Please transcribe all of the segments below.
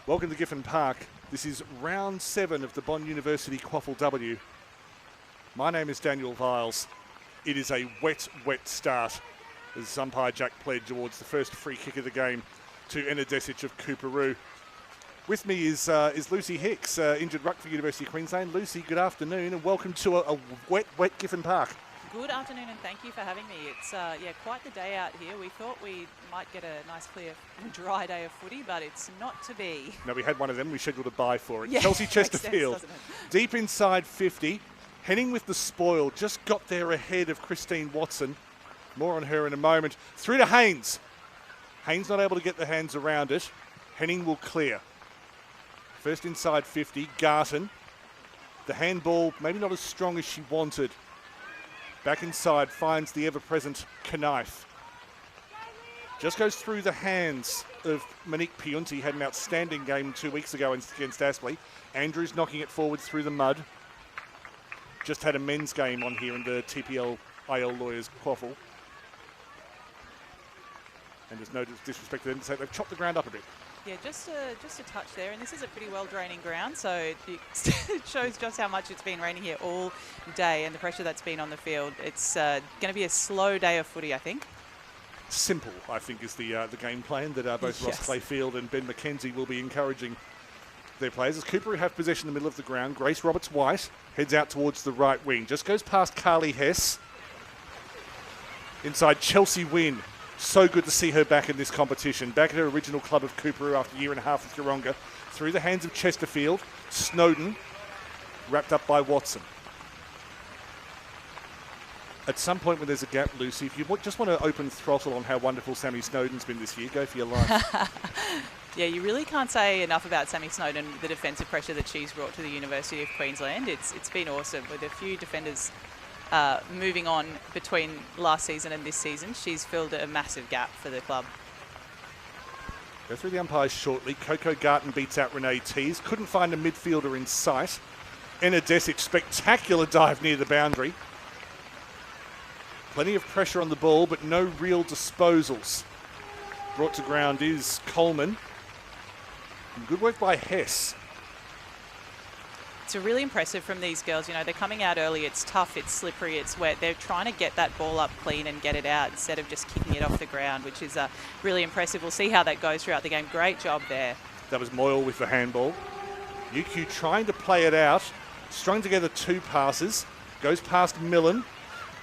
Welcome to Giffen Park. This is round 7 of the Bond University QAFLW. My name is Daniel Viles. It is a wet start as umpire Jack Pledge awards the first free kick of the game to Enna Desic of Coorparoo. With me is Lucy Hicks, injured ruck for University of Queensland. Lucy, good afternoon and welcome to a wet Giffen Park. Good afternoon and thank you for having me. It's quite the day out here. We thought we might get a nice clear dry day of footy, but it's not to be. No, we had one of them. We scheduled a bye for it. Yeah, Chelsea Chesterfield, sense, deep inside 50. Henning with the spoil, just got there ahead of Christine Watson. More on her in a moment. Through to Haynes. Haynes not able to get the hands around it. Henning will clear. First inside 50, Garton. The handball maybe not as strong as she wanted. Back inside, finds the ever-present Knife. Just goes through the hands of Monique Piunti, had an outstanding game 2 weeks ago against Aspley. Andrews knocking it forward through the mud. Just had a men's game on here in the TPL IL Lawyers QAFL. And there's no disrespect to them, so they've chopped the ground up a bit. Yeah, just a touch there, and this is a pretty well-draining ground, so it shows just how much it's been raining here all day and the pressure that's been on the field. It's going to be a slow day of footy, I think. Simple, I think, is the game plan that both Ross Clayfield and Ben McKenzie will be encouraging their players. As Coorparoo have possession in the middle of the ground, Grace Roberts-White heads out towards the right wing. Just goes past Carly Hess. Inside Chelsea Wynn. So good to see her back in this competition. Back at her original club of Coorparoo after a year and a half with Yeronga. Through the hands of Chesterfield. Snowden, wrapped up by Watson. At some point when there's a gap, Lucy, if you just want to open throttle on how wonderful Sammy Snowden's been this year, go for your life. Yeah, you really can't say enough about Sammy Snowden, the defensive pressure that she's brought to the University of Queensland. It's been awesome with a few defenders moving on between last season and this season. She's filled a massive gap for the club. Go through the umpires shortly. Coco Garton beats out Renee Tees. Couldn't find a midfielder in sight. Enna Desic, spectacular dive near the boundary. Plenty of pressure on the ball, but no real disposals. Brought to ground is Coleman. And good work by Hess. It's really impressive from these girls. You know, they're coming out early. It's tough, it's slippery, it's wet. They're trying to get that ball up clean and get it out instead of just kicking it off the ground, which is really impressive. We'll see how that goes throughout the game. Great job there. That was Moyle with the handball. UQ trying to play it out. Strung together two passes. Goes past Millen.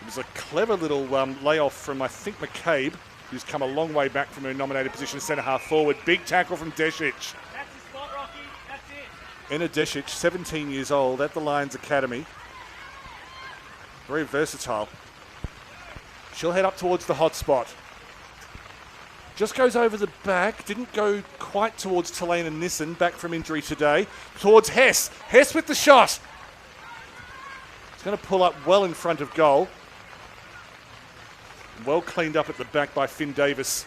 It was a clever little layoff from, I think, McCabe, who's come a long way back from her nominated position centre half forward. Big tackle from Desic. Enna Desic, 17 years old, at the Lions Academy. Very versatile. She'll head up towards the hot spot. Just goes over the back. Didn't go quite towards Talena Nissen, back from injury today. Towards Hess. Hess with the shot. It's going to pull up well in front of goal. Well cleaned up at the back by Finn Davis.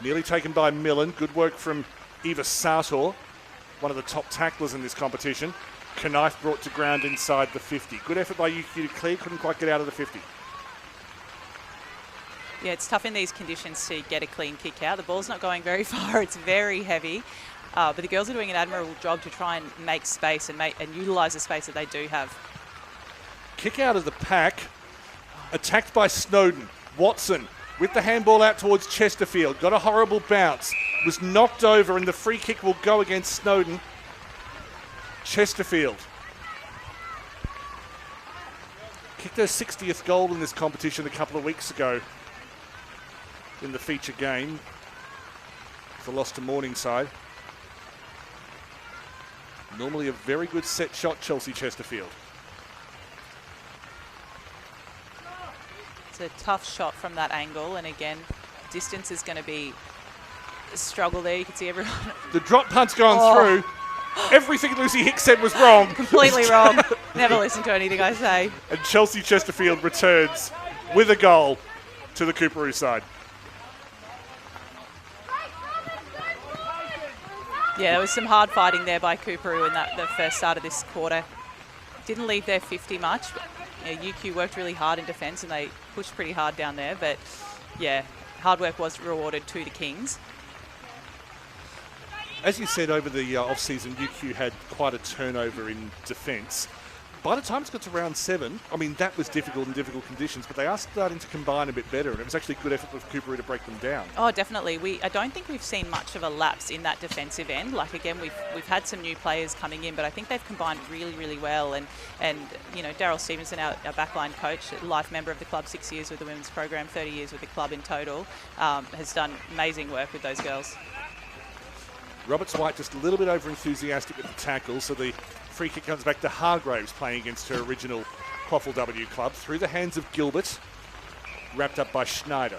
Nearly taken by Millen. Good work from Eva Sartor, one of the top tacklers in this competition. Knife brought to ground inside the 50. Good effort by UQ to clear, couldn't quite get out of the 50. Yeah, it's tough in these conditions to get a clean kick out. The ball's not going very far, it's very heavy. But the girls are doing an admirable job to try and make space and utilise the space that they do have. Kick out of the pack, attacked by Snowden. Watson with the handball out towards Chesterfield. Got a horrible bounce. Was knocked over and the free kick will go against Snowden. Chesterfield kicked her 60th goal in this competition a couple of weeks ago in the feature game. The loss to Morningside. Normally a very good set shot, Chelsea Chesterfield. It's a tough shot from that angle, and again, distance is going to be a struggle there. You can see everyone. The drop punt's gone through. Everything Lucy Hicks said was wrong. Completely wrong. Never listen to anything I say. And Chelsea Chesterfield returns with a goal to the Coorparoo side. Yeah, there was some hard fighting there by Coorparoo in the first start of this quarter. Didn't leave their 50 much. UQ worked really hard in defence and they pushed pretty hard down there. But yeah, hard work was rewarded to the Kings. As you said, over the off-season, UQ had quite a turnover in defence. By the time it's got to round 7, I mean, that was difficult in difficult conditions, but they are starting to combine a bit better, and it was actually a good effort of Coorparoo to break them down. Oh, definitely. I don't think we've seen much of a lapse in that defensive end. Like, again, we've had some new players coming in, but I think they've combined really, really well. And you know, Daryl Stevenson, our backline coach, life member of the club, 6 years with the women's program, 30 years with the club in total, has done amazing work with those girls. Roberts White just a little bit over-enthusiastic with the tackle, so the free kick comes back to Hargraves, playing against her original QAFLW club, through the hands of Gilbert, wrapped up by Schneider.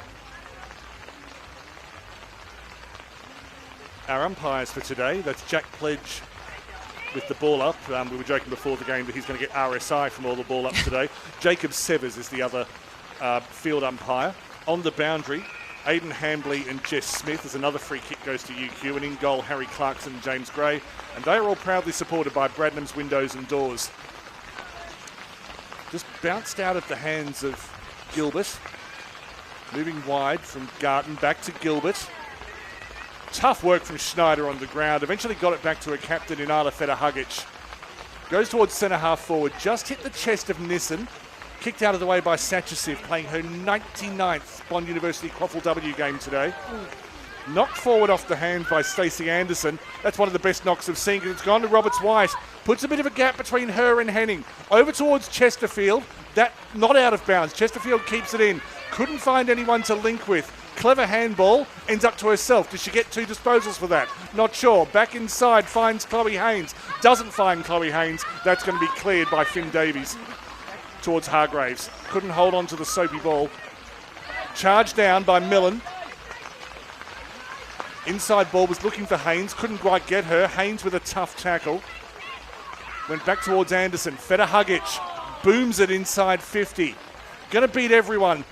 Our umpires for today, that's Jack Pledge with the ball up. We were joking before the game that he's going to get RSI from all the ball up today. Jacob Severs is the other field umpire. On the boundary, Aidan Hambley and Jess Smith, as another free kick goes to UQ, and in goal Harry Clarkson and James Gray, and they are all proudly supported by Bradnam's Windows and Doors. Just bounced out of the hands of Gilbert, moving wide from Garton back to Gilbert. Tough work from Schneider on the ground, eventually got it back to her captain in Arla Feder-Hugic. Goes towards centre half forward, just hit the chest of Nissen. Kicked out of the way by Satchisiv, playing her 99th Bond University QAFLW game today. Knocked forward off the hand by Stacey Anderson. That's one of the best knocks I've seen, because it's gone to Roberts White. Puts a bit of a gap between her and Henning. Over towards Chesterfield. That not out of bounds. Chesterfield keeps it in. Couldn't find anyone to link with. Clever handball, ends up to herself. Does she get 2 disposals for that? Not sure. Back inside, finds Chloe Haynes. Doesn't find Chloe Haynes. That's going to be cleared by Finn Davies towards Hargraves. Couldn't hold on to the soapy ball. Charged down by Millen. Inside ball was looking for Haynes. Couldn't quite get her. Haynes with a tough tackle. Went back towards Anderson. Feder-Hugic booms it inside 50. Going to beat everyone.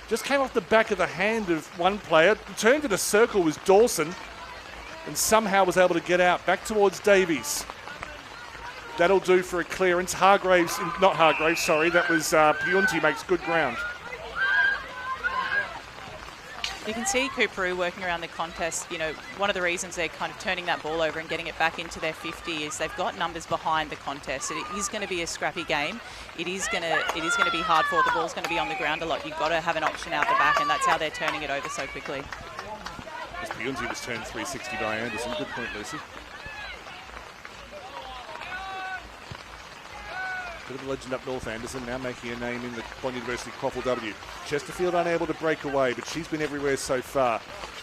Just came off the back of the hand of one player. Turned in a circle was Dawson, and somehow was able to get out. Back towards Davies. That'll do for a clearance. Hargraves, not Hargraves, sorry, that was Piunti, makes good ground. You can see Coorparoo working around the contest. You know, one of the reasons they're kind of turning that ball over and getting it back into their 50 is they've got numbers behind the contest. It is going to be a scrappy game. It is going to be hard for. The ball's going to be on the ground a lot. You've got to have an option out the back, and that's how they're turning it over so quickly. As Piunti was turned 360 by Anderson. Good point, Lucy. Bit of a legend up north, Anderson, now making a name in the Bond University QAFLW. Chesterfield unable to break away, but she's been everywhere so far.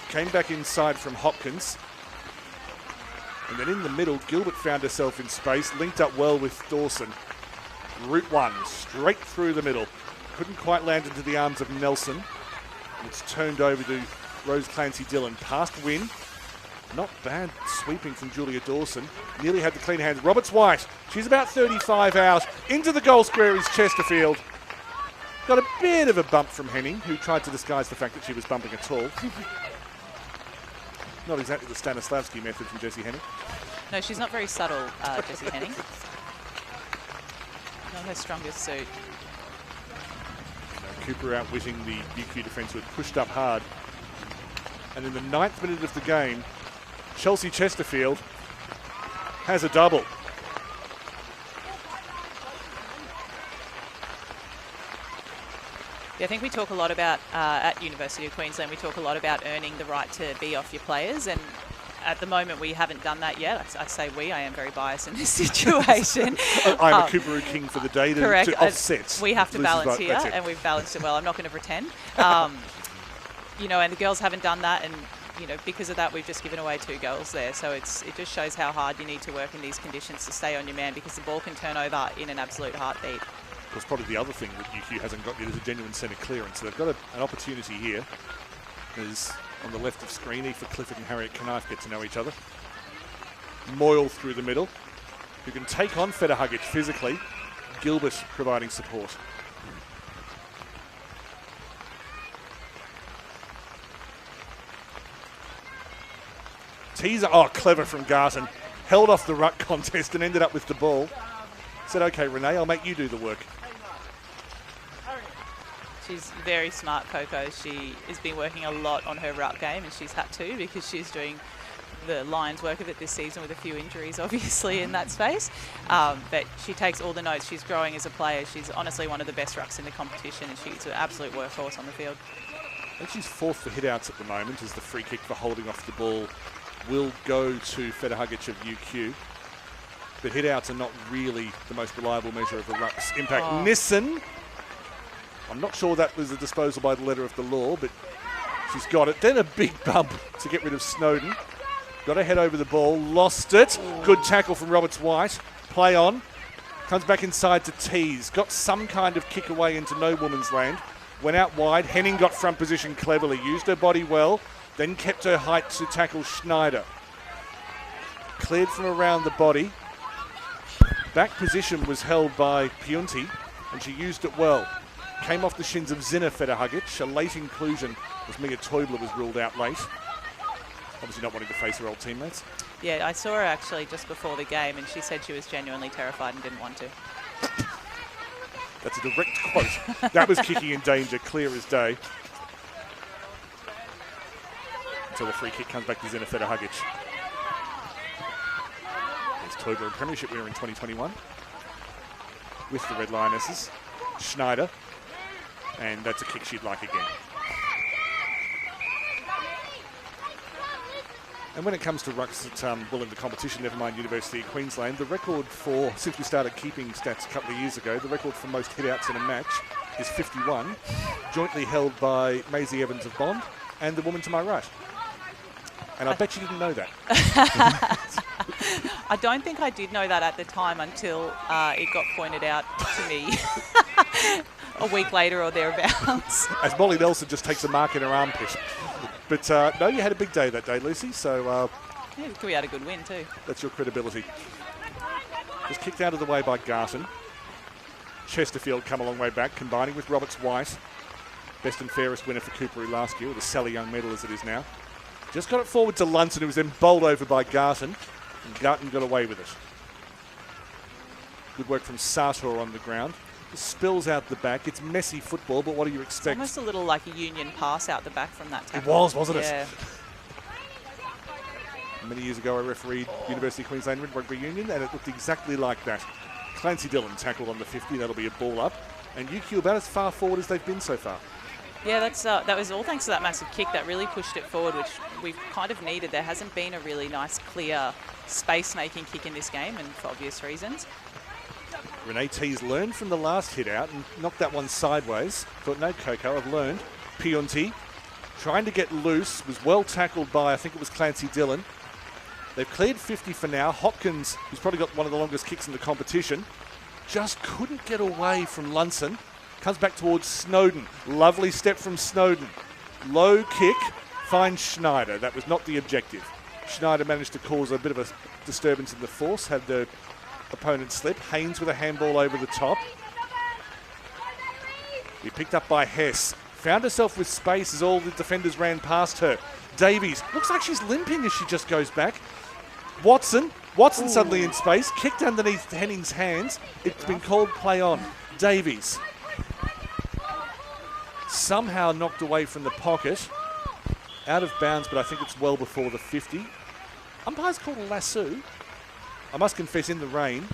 Came back inside from Hopkins. And then in the middle, Gilbert found herself in space, linked up well with Dawson. Route 1, straight through the middle. Couldn't quite land into the arms of Nelson. And it's turned over to Rose Clancy-Dillon. Past Wynn. Not bad sweeping from Julia Dawson. Nearly had the clean hands. Roberts White, she's about 35 out. Into the goal square is Chesterfield. Got a bit of a bump from Henning, who tried to disguise the fact that she was bumping at all. Not exactly the Stanislavski method from Jessie Henning. No, she's not very subtle, Jessie Henning. Not her strongest suit. Cooper outwitting the UQ defence, who had pushed up hard. And in the 9th minute of the game, Chelsea Chesterfield has a double. Yeah, I think we talk a lot about, at University of Queensland, we talk a lot about earning the right to be off your players, and at the moment we haven't done that yet. I say we, I am very biased in this situation. I'm a Coorparoo king for the day to offset. We have to balance here, and we've balanced it well. I'm not going to pretend. You know, and the girls haven't done that, and you know, because of that, we've just given away 2 goals there. So it just shows how hard you need to work in these conditions to stay on your man, because the ball can turn over in an absolute heartbeat. That's probably the other thing that UQ hasn't got yet is a genuine centre clearance. So they've got an opportunity here. As on the left of screen, Aoife Clifford and Harriet Knife get to know each other. Moyle through the middle, who can take on Feder-Hugic physically. Gilbert providing support. Teaser, oh, clever from Garton. Held off the ruck contest and ended up with the ball. Said, okay, Renee, I'll make you do the work. She's very smart, Coco. She has been working a lot on her ruck game, and she's had to, because she's doing the Lions' work of it this season with a few injuries, obviously, in that space. But she takes all the notes. She's growing as a player. She's honestly one of the best rucks in the competition, and she's an absolute workhorse on the field. And she's 4th for hitouts at the moment, as the free kick for holding off the ball will go to Federhugic of UQ. But hitouts are not really the most reliable measure of a ruck's impact. Nissen, I'm not sure that was a disposal by the letter of the law, but she's got it. Then a big bump to get rid of Snowden. Got her head over the ball, lost it. Good tackle from Roberts-White. Play on. Comes back inside to tease. Got some kind of kick away into no woman's land. Went out wide. Henning got front position cleverly. Used her body well. Then kept her height to tackle Schneider. Cleared from around the body. Back position was held by Piunti, and she used it well. Came off the shins of Zina Federhugic. A late inclusion as Mia Teubler was ruled out late. Obviously not wanting to face her old teammates. Yeah, I saw her actually just before the game, and she said she was genuinely terrified and didn't want to. That's a direct quote. That was kicking in danger, clear as day. Until the free kick comes back to Zina Federhugic. There's Teubler, a premiership winner in 2021 with the Red Lionesses. Schneider, and that's a kick she'd like again. And when it comes to rucks at well in the competition, never mind University of Queensland, the record for, since we started keeping stats a couple of years ago, the record for most hitouts in a match is 51, jointly held by Maisie Evans of Bond and the woman to my right. And I bet you didn't know that. I don't think I did know that at the time until it got pointed out to me a week later or thereabouts. As Molly Nelson just takes a mark in her armpit. But no, you had a big day that day, Lucy, so... yeah, we had a good win too. That's your credibility. Just kicked out of the way by Garton. Chesterfield come a long way back, combining with Roberts-White. Best and fairest winner for Coorparoo last year, with a Sally Young medal as it is now. Just got it forward to Lunson, who was then bowled over by Garton. And Garton got away with it. Good work from Sartor on the ground. Spills out the back. It's messy football, but what do you expect? It's almost a little like a union pass out the back from that tackle. It was, wasn't it? Many years ago, I refereed University of Queensland Rugby Union, and it looked exactly like that. Clancy Dillon tackled on the 50. That'll be a ball up. And UQ about as far forward as they've been so far. Yeah, that was all thanks to that massive kick that really pushed it forward, which we've kind of needed. There hasn't been a really nice, clear, space-making kick in this game, and for obvious reasons. Renee T's learned from the last hit out and knocked that one sideways. Thought, no, Coco, I've learned. Piunti trying to get loose, was well tackled by, I think it was Clancy Dillon. They've cleared 50 for now. Hopkins, who's probably got one of the longest kicks in the competition, just couldn't get away from Lunson. Comes back towards Snowden. Lovely step from Snowden. Low kick, finds Schneider. That was not the objective. Schneider managed to cause a bit of a disturbance in the force, had the opponent slip. Haynes with a handball over the top. He picked up by Hess. Found herself with space as all the defenders ran past her. Davies, looks like she's limping as she just goes back. Watson suddenly in space, kicked underneath Henning's hands. It's been called play on. Davies somehow knocked away from the pocket. Out of bounds, but I think it's well before the 50. Umpire's called a lasso. I must confess, in the rain,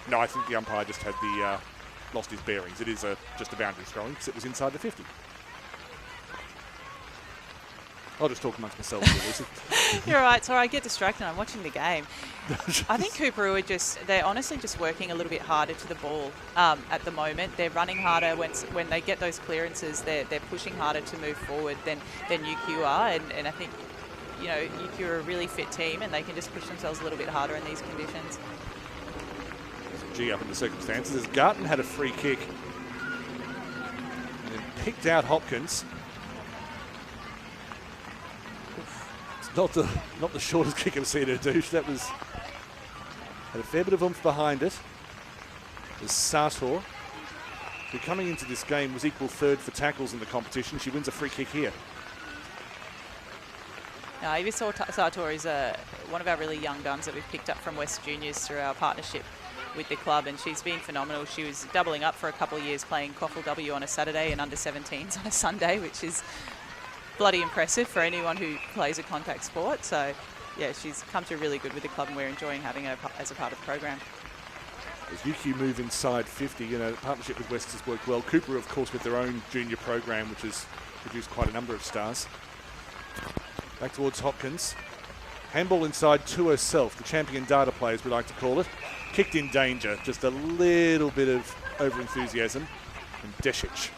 no, I think the umpire just had lost his bearings. It is just a boundary throwing because it was inside the 50. I'll just talk amongst myself here, Lucy. You're right. Sorry, I get distracted. I'm watching the game. I think Coorparoo they're honestly just working a little bit harder to the ball at the moment. They're running harder when they get those clearances. They're pushing harder to move forward than UQ are. And I think, you know, UQ are a really fit team and they can just push themselves a little bit harder in these conditions. G up in the circumstances as Garton had a free kick and then picked out Hopkins. It's not the shortest kick I've seen her do. That was had a fair bit of oomph behind it. There's Sartor, who coming into this game was equal third for tackles in the competition. She wins a free kick here. Now, Ivy Sartor is one of our really young guns that we've picked up from West Juniors through our partnership with the club, and she's been phenomenal. She was doubling up for a couple of years playing QAFLW on a Saturday and under-17s on a Sunday, which is bloody impressive for anyone who plays a contact sport. So yeah, she's come through really good with the club, and we're enjoying having her as a part of the program. As UQ move inside 50, you know, the partnership with West has worked well. Coorparoo, of course, with their own junior program, which has produced quite a number of stars. Back towards Hopkins. Handball inside to herself, the champion data play, as we like to call it. Kicked in danger, just a little bit of over-enthusiasm. And Desic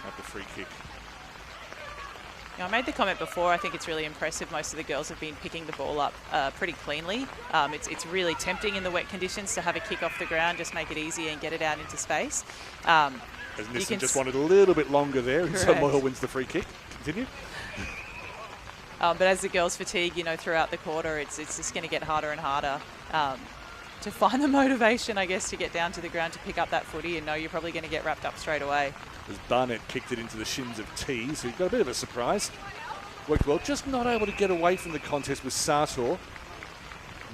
at the free kick. You know, I made the comment before, I think it's really impressive. Most of the girls have been picking the ball up pretty cleanly. It's really tempting in the wet conditions to have a kick off the ground, just make it easy and get it out into space. As Nissen just wanted a little bit longer there, and so Moyle wins the free kick. Continue. But as the girls fatigue, you know, throughout the quarter, it's just going to get harder and harder to find the motivation, I guess, to get down to the ground to pick up that footy and know you're probably going to get wrapped up straight away. As Barnett kicked it into the shins of Tees, who got a bit of a surprise. Worked well, just not able to get away from the contest with Sartor.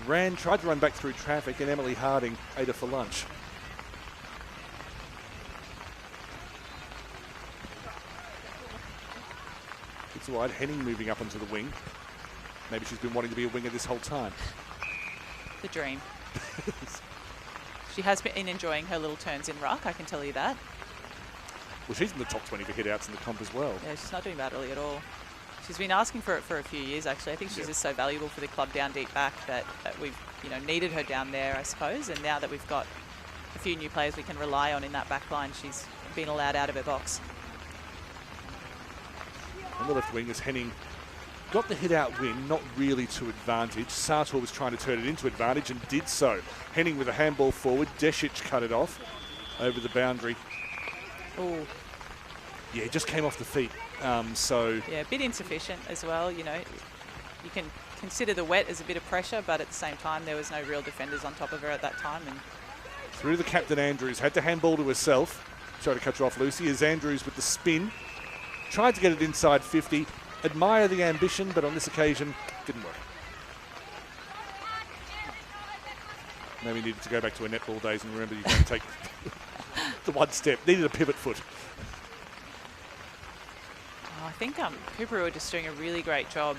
Tried to run back through traffic, and Emily Harding ate her for lunch. It's all right, Henning moving up onto the wing. Maybe she's been wanting to be a winger this whole time. The dream. She has been enjoying her little turns in ruck, I can tell you that. Well, she's in the top 20 for hit-outs in the comp as well. Yeah, she's not doing badly at all. She's been asking for it for a few years, actually. I think she's just so valuable for the club down deep back that we've, you know, needed her down there, I suppose. And now that we've got a few new players we can rely on in that back line, she's been allowed out of her box. On the left wing, as Henning got the hit-out win, not really to advantage. Sartor was trying to turn it into advantage and did so. Henning with a handball forward. Desic cut it off over the boundary. Oh. Yeah, it just came off the feet. Yeah, a bit insufficient as well. You know, you can consider the wet as a bit of pressure, but at the same time, there was no real defenders on top of her at that time. And through the captain, Andrews had to handball to herself. Tried to catch her off Lucy. As Andrews with the spin. Tried to get it inside 50. Admire the ambition, but on this occasion, didn't work. Maybe needed to go back to her netball days and remember you can take the one step. Needed a pivot foot. I think Coorparoo are just doing a really great job,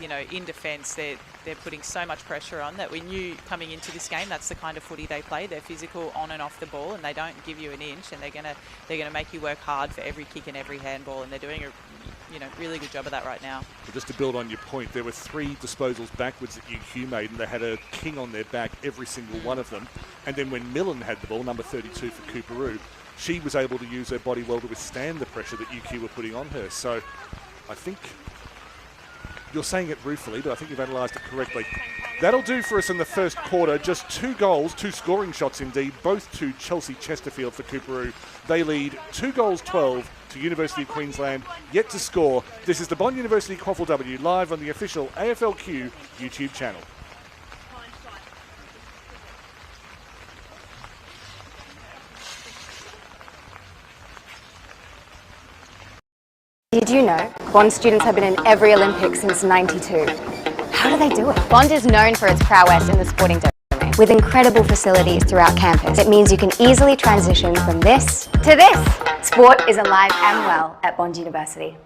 you know, in defence. They're putting so much pressure on that we knew coming into this game that's the kind of footy they play. They're physical on and off the ball, and they don't give you an inch, and they're gonna make you work hard for every kick and every handball, and they're doing a really good job of that right now. Well, just to build on your point, there were 3 disposals backwards that UQ made, and they had a king on their back, every single one of them. And then when Millen had the ball, number 32 for Coorparoo, she was able to use her body well to withstand the pressure that UQ were putting on her. So I think you're saying it ruefully, but I think you've analysed it correctly. That'll do for us in the first quarter. Just 2 goals, 2 scoring shots indeed, both to Chelsea Chesterfield for Coorparoo. They lead 2 goals 12 to University of Queensland, yet to score. This is the Bond University QAFLW live on the official AFLQ YouTube channel. Did you know Bond students have been in every Olympics since '92? How do they do it? Bond is known for its prowess in the sporting domain. With incredible facilities throughout campus, it means you can easily transition from this to this. Sport is alive and well at Bond University.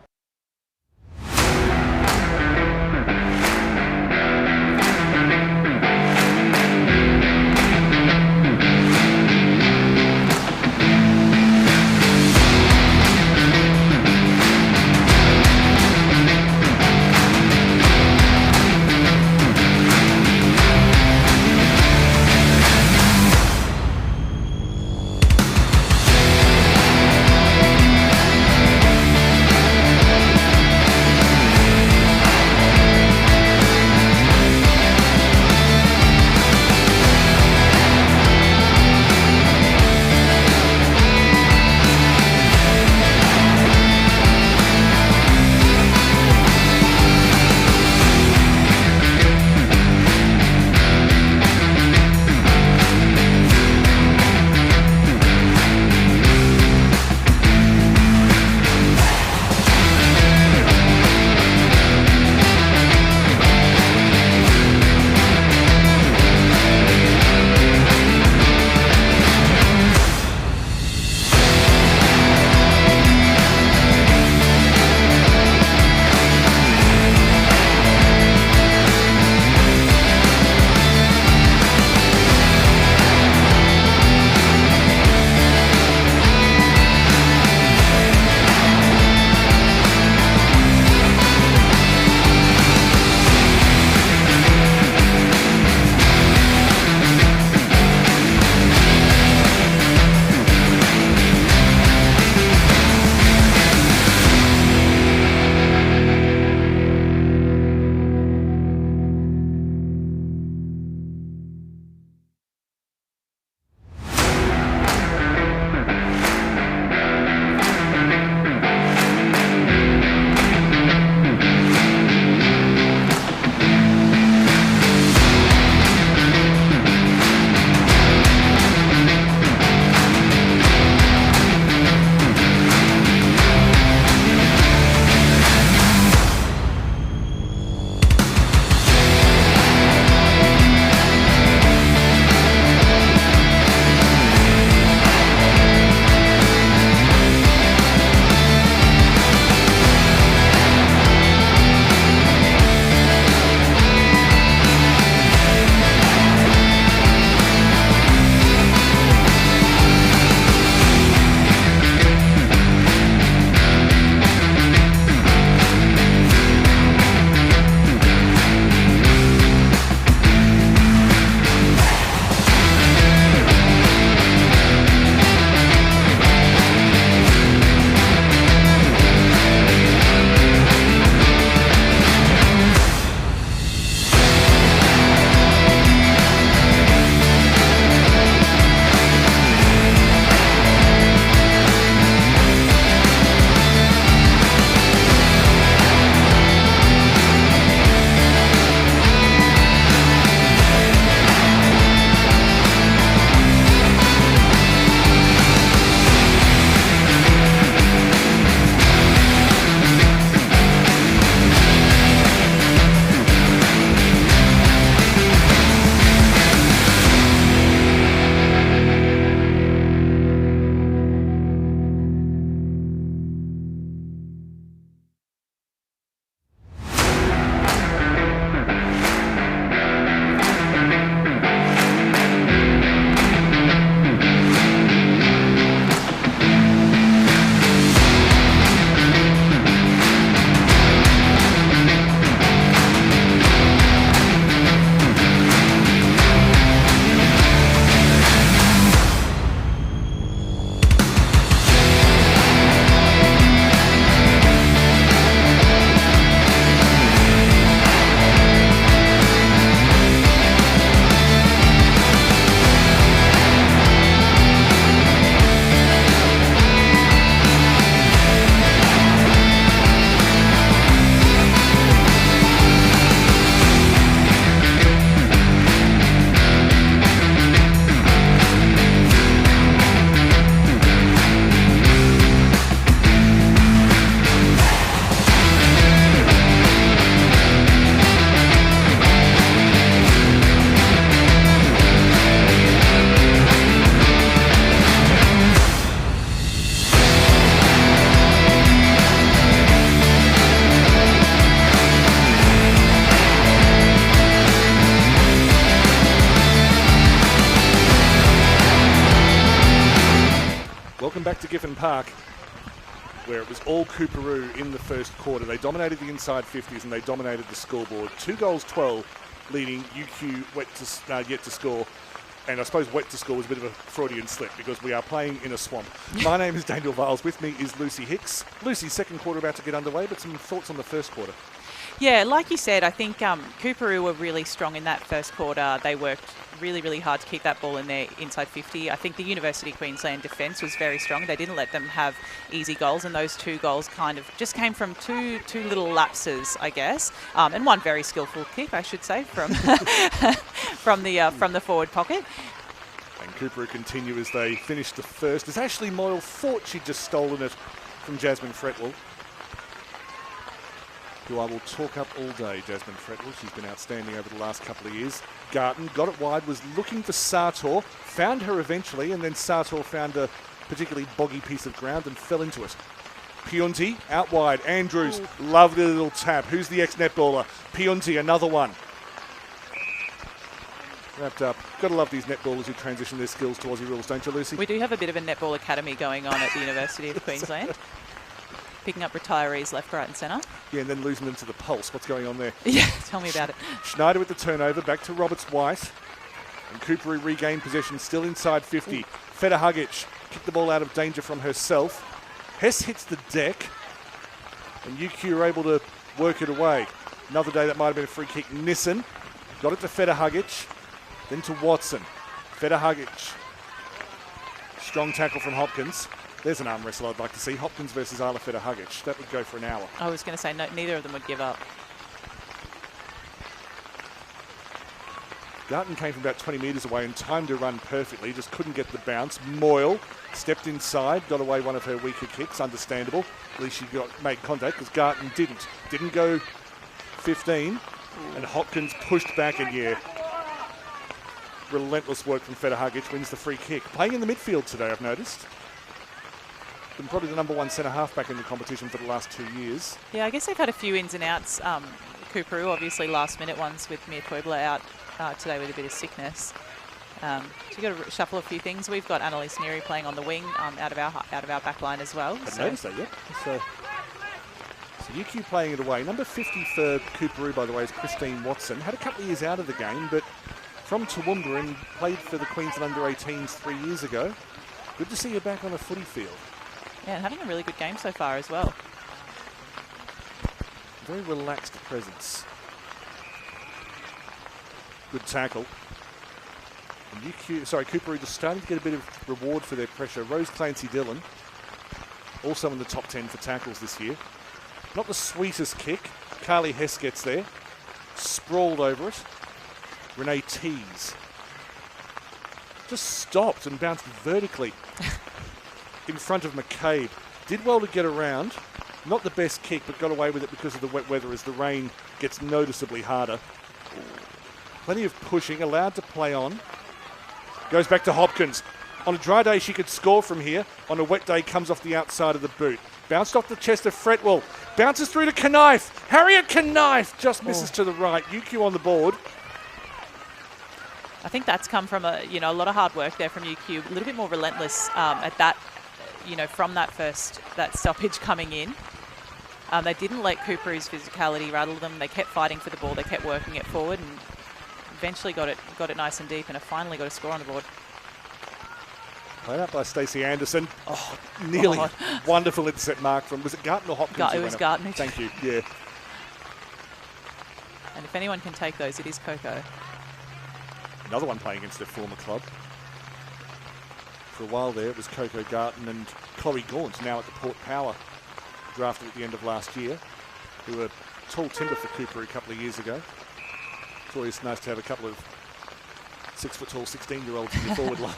back to Giffen Park, where it was all Coorparoo in the first quarter. They dominated the inside 50s and they dominated the scoreboard. 2 goals, 12, leading UQ yet to score. And I suppose wet to score was a bit of a Freudian slip because we are playing in a swamp. My name is Daniel Viles. With me is Lucy Hicks. Lucy, second quarter about to get underway, but some thoughts on the first quarter? Yeah, like you said, I think Coorparoo were really strong in that first quarter. They worked really, really hard to keep that ball in their inside 50. I think the University of Queensland defence was very strong. They didn't let them have easy goals, and those 2 goals kind of just came from two little lapses, I guess, and one very skillful kick, I should say, from from the forward pocket. And Coorparoo continue as they finish the first, as Ashley Moyle thought she'd just stolen it from Jasmine Fretwell, who I will talk up all day, Jasmine Fretwell. She's been outstanding over the last couple of years. Garton got it wide, was looking for Sartor, found her eventually, and then Sartor found a particularly boggy piece of ground and fell into it. Pionti out wide. Andrews, lovely little tap. Who's the ex-netballer? Pionti, another one. Wrapped up. Got to love these netballers who transition their skills to Aussie rules, don't you, Lucy? We do have a bit of a netball academy going on at the University of Queensland. Picking up retirees left, right and centre. Yeah, and then losing them to the Pulse. What's going on there? Yeah, tell me about it. Schneider with the turnover, back to Roberts-White. And Coorparoo regained possession, still inside 50. Feder-Hugic kicked the ball out of danger from herself. Hess hits the deck, and UQ are able to work it away. Another day that might have been a free kick. Nissen got it to Feder-Hugic, then to Watson. Feder-Hugic. Strong tackle from Hopkins. There's an arm wrestle I'd like to see. Hopkins versus Isla Feder-Hugic. That would go for an hour. I was going to say, no, neither of them would give up. Garton came from about 20 metres away and timed to run perfectly, just couldn't get the bounce. Moyle stepped inside, got away one of her weaker kicks, understandable. At least she made contact because Garton didn't. Didn't go 15, and Hopkins pushed back, and yeah, relentless work from Feder-Hugic, wins the free kick. Playing in the midfield today, I've noticed. Been probably the number 1 centre half back in the competition for the last 2 years. Yeah, I guess they've had a few ins and outs. Coorparoo, obviously last minute ones with Mia Puebla out today with a bit of sickness. So you've got to shuffle a few things. We've got Annalise Neary playing on the wing out of our back line as well. I noticed that, yeah. So UQ playing it away. Number 50 for Coorparoo, by the way, is Christine Watson. Had a couple of years out of the game, but from Toowoomba and played for the Queensland under-18s 3 years ago. Good to see her back on a footy field. Yeah, and having a really good game so far as well. Very relaxed presence. Good tackle. And Coorparoo just starting to get a bit of reward for their pressure. Rose Clancy-Dillon, also in the top 10 for tackles this year. Not the sweetest kick. Carly Hess gets there. Sprawled over it. Renee Tees just stopped and bounced vertically in front of McCabe. Did well to get around. Not the best kick, but got away with it because of the wet weather as the rain gets noticeably harder. Plenty of pushing, allowed to play on. Goes back to Hopkins. On a dry day, she could score from here. On a wet day, comes off the outside of the boot. Bounced off the chest of Fretwell. Bounces through to Knife. Harriet Knife just misses to the right. UQ on the board. I think that's come from a lot of hard work there from UQ. A little bit more relentless at that, from that stoppage coming in. They didn't let Coorparoo's physicality rattle them. They kept fighting for the ball. They kept working it forward, and eventually got it nice and deep, and have finally got a score on the board. Played up by Stacey Anderson. Oh, nearly wonderful intercept mark from, was it Garton or Hopkins? It was Garton. Thank you, yeah. And if anyone can take those, it is Coco. Another one playing against their former club. For a while there, it was Coco Garton and Corrie Gaunt, now at the Port Power, drafted at the end of last year, who were tall timber for Coorparoo a couple of years ago. It's always nice to have a couple of 6-foot-tall 16-year-olds in your forward line.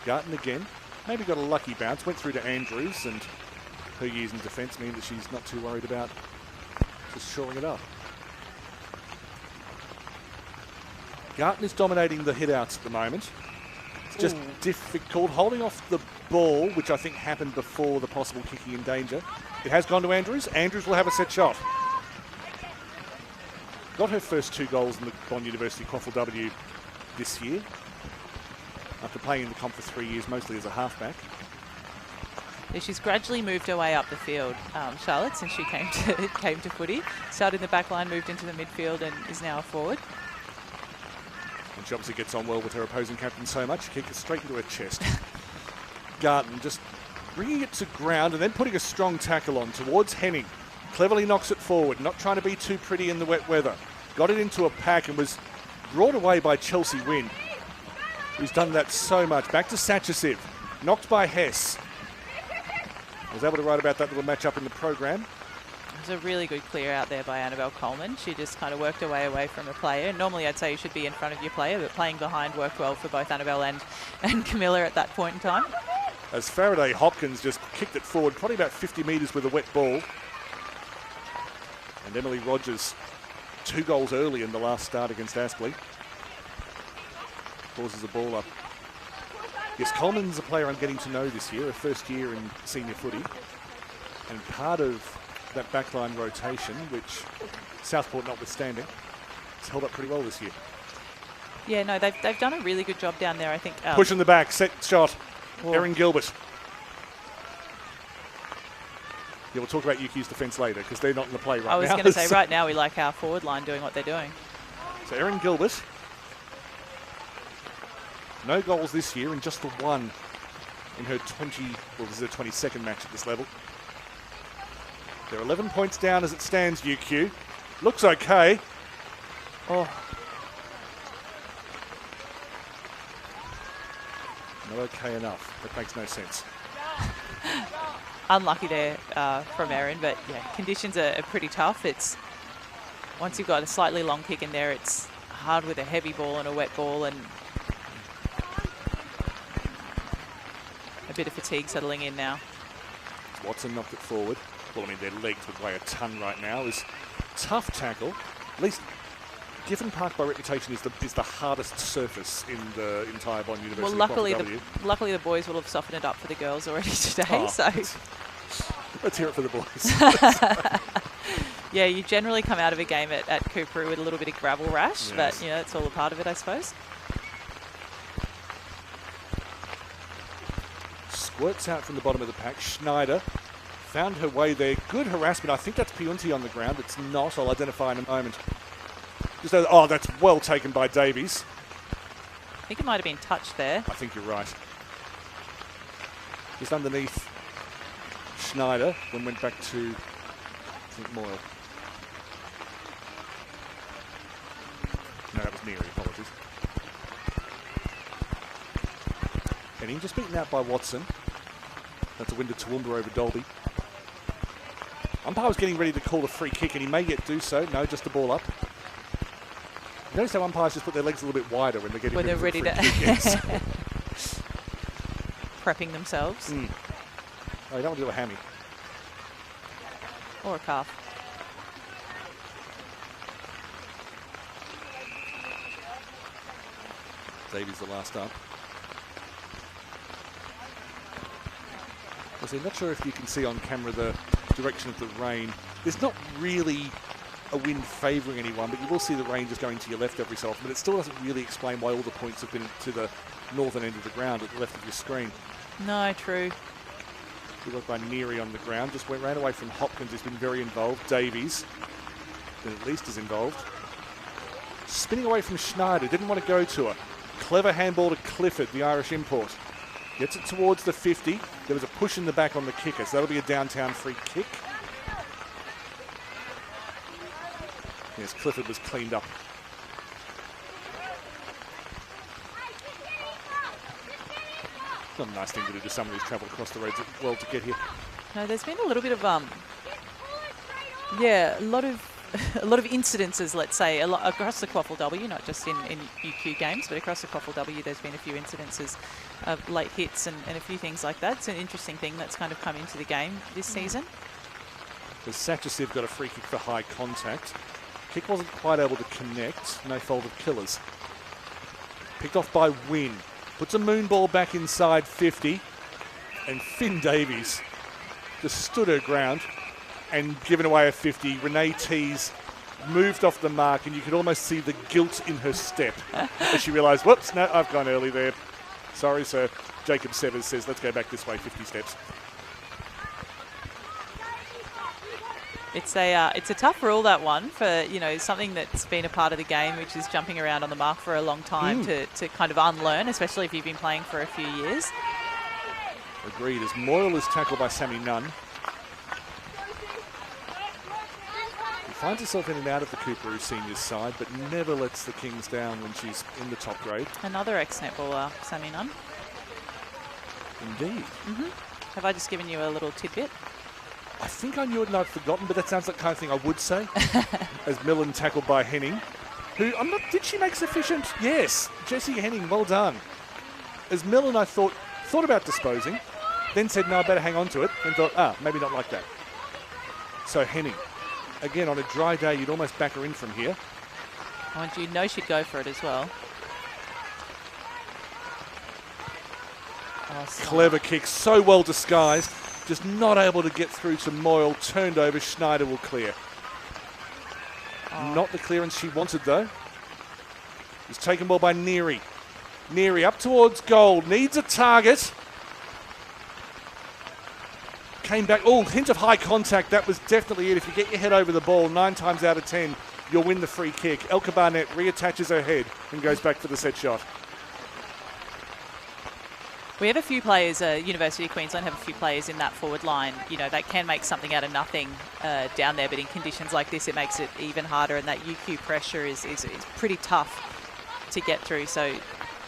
Garton again, maybe got a lucky bounce, went through to Andrews, and her years in defence mean that she's not too worried about just shoring it up. Garton is dominating the hit-outs at the moment. It's just difficult. Holding off the ball, which I think happened before the possible kicking in danger. It has gone to Andrews. Andrews will have a set shot. Got her first 2 goals in the Bond University QAFLW this year. After playing in the comp for 3 years, mostly as a halfback. Yeah, she's gradually moved her way up the field, Charlotte, since she came to footy. Started in the back line, moved into the midfield, and is now a forward. And she obviously gets on well with her opposing captain so much, she kicked it straight into her chest. Garton just bringing it to ground and then putting a strong tackle on towards Henning. Cleverly knocks it forward, not trying to be too pretty in the wet weather. Got it into a pack and was brought away by Chelsea Wynn, who's done that so much. Back to Satchisiv, knocked by Hess. Was able to write about that little match up in the program. It was a really good clear out there by Annabelle Coleman. She just kind of worked her way away from a player. Normally I'd say you should be in front of your player, but playing behind worked well for both Annabelle and Camilla at that point in time. As Faraday Hopkins just kicked it forward, probably about 50 metres with a wet ball. And Emily Rogers, 2 goals early in the last start against Aspley. Causes a ball up. Yes, Coleman's a player I'm getting to know this year, her first year in senior footy. And part of that backline rotation, which Southport notwithstanding, has held up pretty well this year. Yeah, no, they've done a really good job down there, I think. Pushing the back, set shot. Oh. Erin Gilbert. Yeah, we'll talk about UQ's defence later because they're not in the play right now. I was going to say, right now we like our forward line doing what they're doing. So Erin Gilbert, no goals this year and just the one in her this is her 22nd match at this level. They're 11 points down as it stands, UQ. Looks okay. Oh, not okay enough. That makes no sense. unlucky there from Erin, but yeah, conditions are pretty tough. It's once you've got a slightly long kick in there, it's hard with a heavy ball and a wet ball and a bit of fatigue settling in now. Watson knocked it forward. Well, I mean, their legs would weigh a ton right now. It's tough tackle. At least Giffen Park by reputation is the hardest surface in the entire Bond University. Well, luckily the boys will have softened it up for the girls already today. So let's hear it for the boys. Yeah, you generally come out of a game at Coorparoo with a little bit of gravel rash, but you know, it's all a part of it, I suppose. Squirts out from the bottom of the pack. Schneider found her way there. Good harassment. I think that's Piunti on the ground. It's not. I'll identify in a moment. That's well taken by Davies. I think it might have been touched there. I think you're right. Just underneath Schneider, then went back to, I think, Moyle. No, that was Neary, apologies. Henning just beaten out by Watson. That's a win to Toowoomba over Dolby. Umpire was getting ready to call a free kick, and he may yet do so. No, just the ball up. You notice how umpires just put their legs a little bit wider when they're getting ready to prepping themselves. Oh, you don't want to do a hammy. Or a calf. Davies the last up. I'm not sure if you can see on camera the direction of the rain. There's not really a wind favouring anyone, but you will see the rain just going to your left every so often, but it still doesn't really explain why all the points have been to the northern end of the ground at the left of your screen. No, true. Good work by Neary on the ground. Just ran away from Hopkins, who's been very involved. Davies, then at least is involved. Spinning away from Schneider, didn't want to go to her. Clever handball to Clifford, the Irish import. Gets it towards the 50. There was a push in the back on the kicker, so that'll be a downtown free kick. Yes, Clifford was cleaned up. It's not a nice thing to do to someone who's travelled across the roads well to get here. No, there's been a little bit of a lot of incidences, let's say, across the QAFLW, not just in UQ games, but across the QAFLW, there's been a few incidences of late hits and a few things like that. It's an interesting thing that's kind of come into the game this season. As Satchisiv got a free kick for high contact. Kick wasn't quite able to connect. No fault of Killers. Picked off by Wynn. Puts a moon ball back inside 50. And Finn Davies just stood her ground and given away a 50. Renee Tees moved off the mark, and you could almost see the guilt in her step as she realised, whoops, no, I've gone early there. Sorry, sir. Jacob Severs says, let's go back this way 50 steps. It's a tough rule, that one, for, you know, something that's been a part of the game, which is jumping around on the mark for a long time to kind of unlearn, especially if you've been playing for a few years. Agreed, as Moyle is tackled by Sammy Nunn. He finds herself in and out of the Coorparoo seniors side, but never lets the Kings down when she's in the top grade. Another ex-netballer, Sammy Nunn. Indeed. Have I just given you a little tidbit? I think I knew it and I'd forgotten, but that sounds like the kind of thing I would say. As Millen tackled by Henning, who, did she make sufficient? Yes, Jessie Henning, well done. As Millen, I thought about disposing, then said, no, I better hang on to it, and thought, maybe not like that. So Henning, again, on a dry day, you'd almost back her in from here. And you know she'd go for it as well. Oh, clever kick, so well disguised. Just not able to get through to Moyle. Turned over. Schneider will clear. Not the clearance she wanted, though. It's taken ball by Neary. Neary up towards goal. Needs a target. Came back. Oh, hint of high contact. That was definitely it. If you get your head over the ball, 9 times out of 10, you'll win the free kick. Elka Barnett reattaches her head and goes back for the set shot. We have a few players, University of Queensland have a few players in that forward line, you know, that can make something out of nothing down there, but in conditions like this, it makes it even harder, and that UQ pressure is pretty tough to get through. So,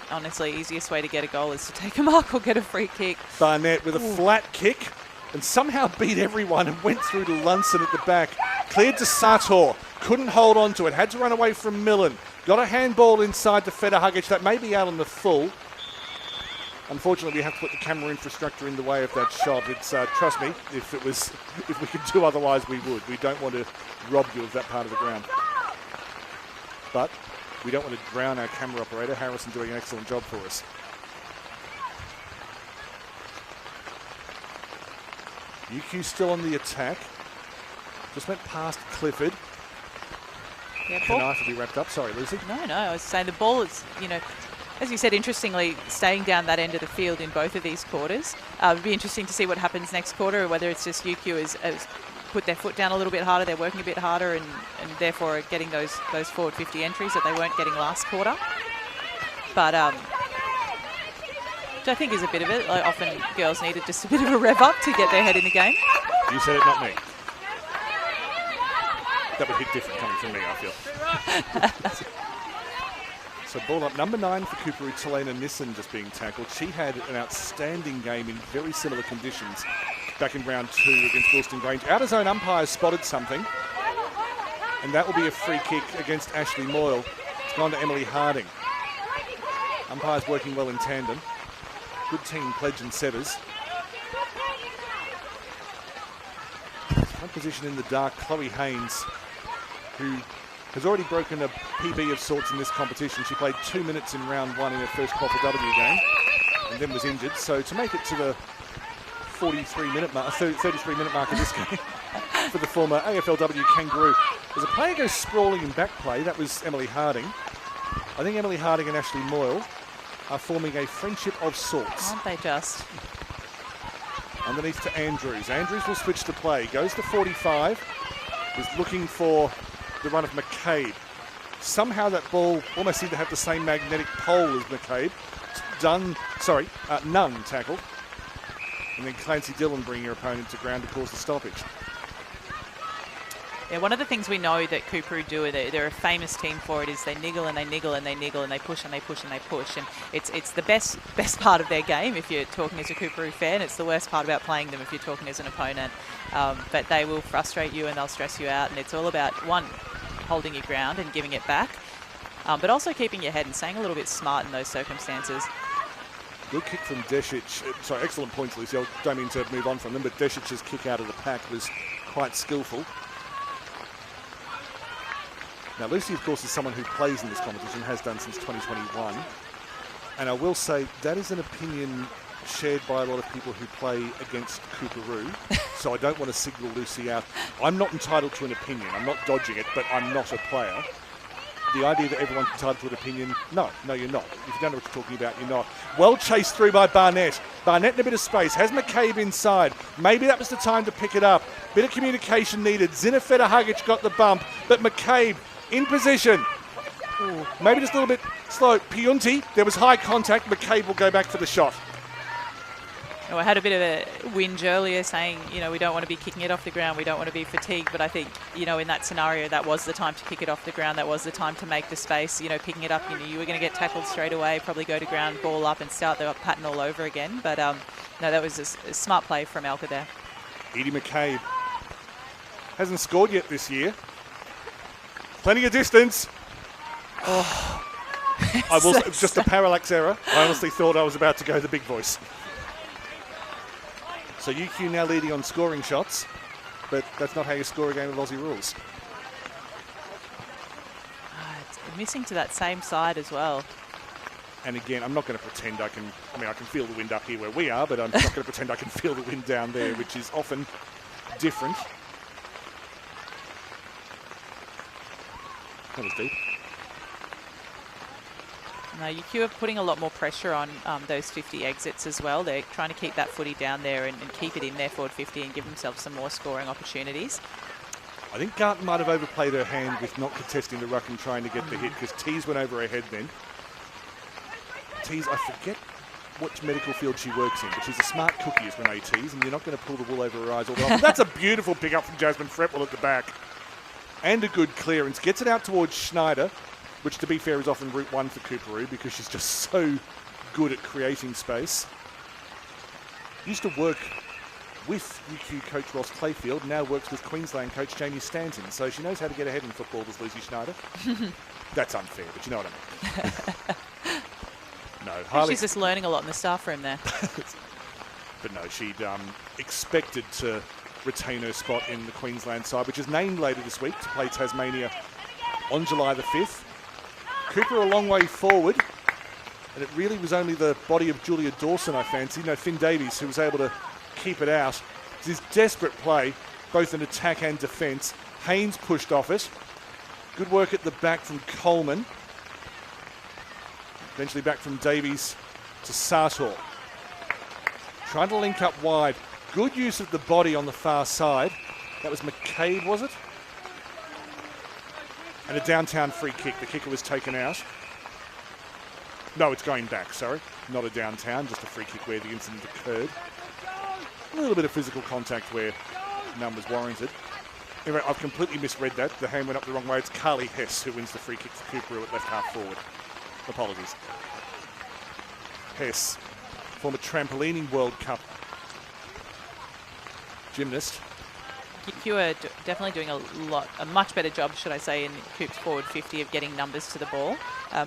honestly, easiest way to get a goal is to take a mark or get a free kick. Barnett with a flat kick and somehow beat everyone and went through to Lunson at the back. Cleared to Sator, couldn't hold on to it, had to run away from Millen. Got a handball inside to Federhugic, that may be out on the full. Unfortunately, we have to put the camera infrastructure in the way of that shot. It's trust me, if we could do otherwise, we would. We don't want to rob you of that part of the ground. But we don't want to drown our camera operator. Harrison doing an excellent job for us. UQ still on the attack. Just went past Clifford. Yeah, Knife will be wrapped up. Sorry, Lucy. No, I was saying the ball is, you know, as you said, interestingly, staying down that end of the field in both of these quarters. It'd be interesting to see what happens next quarter, whether it's just UQ has put their foot down a little bit harder, they're working a bit harder, and therefore are getting those forward 50 entries that they weren't getting last quarter. But which I think is a bit of it. Like, often girls needed just a bit of a rev up to get their head in the game. You said it, not me. That would hit different coming from me, I feel. So ball up, number 9 for Coorparoo, Talena Nissen just being tackled. She had an outstanding game in very similar conditions back in round 2 against Wilston Grange. Out of zone umpires spotted something, and that will be a free kick against Ashley Moyle. It's gone to Emily Harding. Umpires working well in tandem. Good team, Pledge and Severs. Front position in the dark, Chloe Haynes, who has already broken a PB of sorts in this competition. She played 2 minutes in round 1 in her first QAFLW game and then was injured. So to make it to the 33-minute mark of this game for the former AFLW Kangaroo. As a player goes sprawling in back play, that was Emily Harding. I think Emily Harding and Ashley Moyle are forming a friendship of sorts. Aren't they just? Underneath to Andrews. Andrews will switch to play. Goes to 45. Is looking for the run of McCabe. Somehow that ball almost seemed to have the same magnetic pole as McCabe. Nunn tackled. And then Clancy Dillon bringing her opponent to ground to cause the stoppage. Yeah, one of the things we know that Coorparoo do, they're a famous team for it, is they niggle and they niggle and they niggle and they push and they push and they push. And it's the best part of their game if you're talking as a Coorparoo fan. It's the worst part about playing them if you're talking as an opponent. But they will frustrate you and they'll stress you out. And it's all about, one, holding your ground and giving it back, but also keeping your head and staying a little bit smart in those circumstances. Good kick from Desic. Sorry, excellent points, Lucy. I don't mean to move on from them, but Desic's kick out of the pack was quite skillful. Now, Lucy, of course, is someone who plays in this competition, has done since 2021. And I will say that is an opinion shared by a lot of people who play against Coorparoo, so I don't want to signal Lucy out. I'm not entitled to an opinion. I'm not dodging it, but I'm not a player. The idea that everyone's entitled to an opinion, no, you're not. If you don't know what you're talking about, you're not. Well chased through by Barnett. Barnett in a bit of space, has McCabe inside. Maybe that was the time to pick it up. Bit of communication needed. Zinafeta Hugic got the bump, but McCabe in position. Ooh, maybe just a little bit slow. Piunti, there was high contact. McCabe will go back for the shot. Oh, I had a bit of a whinge earlier saying, you know, we don't want to be kicking it off the ground. We don't want to be fatigued. But I think, you know, in that scenario, that was the time to kick it off the ground. That was the time to make the space. You know, picking it up, you know, you were going to get tackled straight away, probably go to ground, ball up and start the pattern all over again. But, no, that was a smart play from Elka there. Edie McCabe hasn't scored yet this year. Plenty of distance. Oh. I was just a parallax error. I honestly thought I was about to go the big voice. So UQ now leading on scoring shots, but that's not how you score a game of Aussie rules. It's missing to that same side as well. And again, I'm not going to pretend I can feel the wind up here where we are, but I'm not going to pretend I can feel the wind down there, which is often different. That was deep. No, UQ are putting a lot more pressure on those 50 exits as well. They're trying to keep that footy down there and keep it in their forward 50 and give themselves some more scoring opportunities. I think Garton might have overplayed her hand with not contesting the ruck and trying to get the hit, because Tees went over her head then. Tees, I forget which medical field she works in, but she's a smart cookie, is Renee Tees, and you're not going to pull the wool over her eyes all the time. That's a beautiful pick-up from Jasmine Fretwell at the back. And a good clearance. Gets it out towards Schneider, which, to be fair, is often route one for Coorparoo because she's just so good at creating space. Used to work with UQ coach Ross Clayfield, now works with Queensland coach Jamie Stanton, so she knows how to get ahead in football, does Lucy Schneider. That's unfair, but you know what I mean. No, Harley. She's just learning a lot in the staff room there. But no, she'd expected to retain her spot in the Queensland side, which is named later this week to play Tasmania on July the 5th. Cooper a long way forward, and it really was only the body of Julia Dawson I fancied. No, Finn Davies, who was able to keep it out. It's his desperate play, both in attack and defence. Haynes pushed off it. Good work at the back from Coleman. Eventually back from Davies to Sartor. Trying to link up wide. Good use of the body on the far side. That was McCabe, was it? And a downtown free kick. The kicker was taken out. No, it's going back, sorry. Not a downtown, just a free kick where the incident occurred. A little bit of physical contact where none was warranted. Anyway, I've completely misread that. The hand went up the wrong way. It's Carly Hess who wins the free kick for Coorparoo at left half forward. Apologies. Hess, former trampolining World Cup gymnast. QA are definitely doing a much better job, should I say, in Coop's forward 50 of getting numbers to the ball.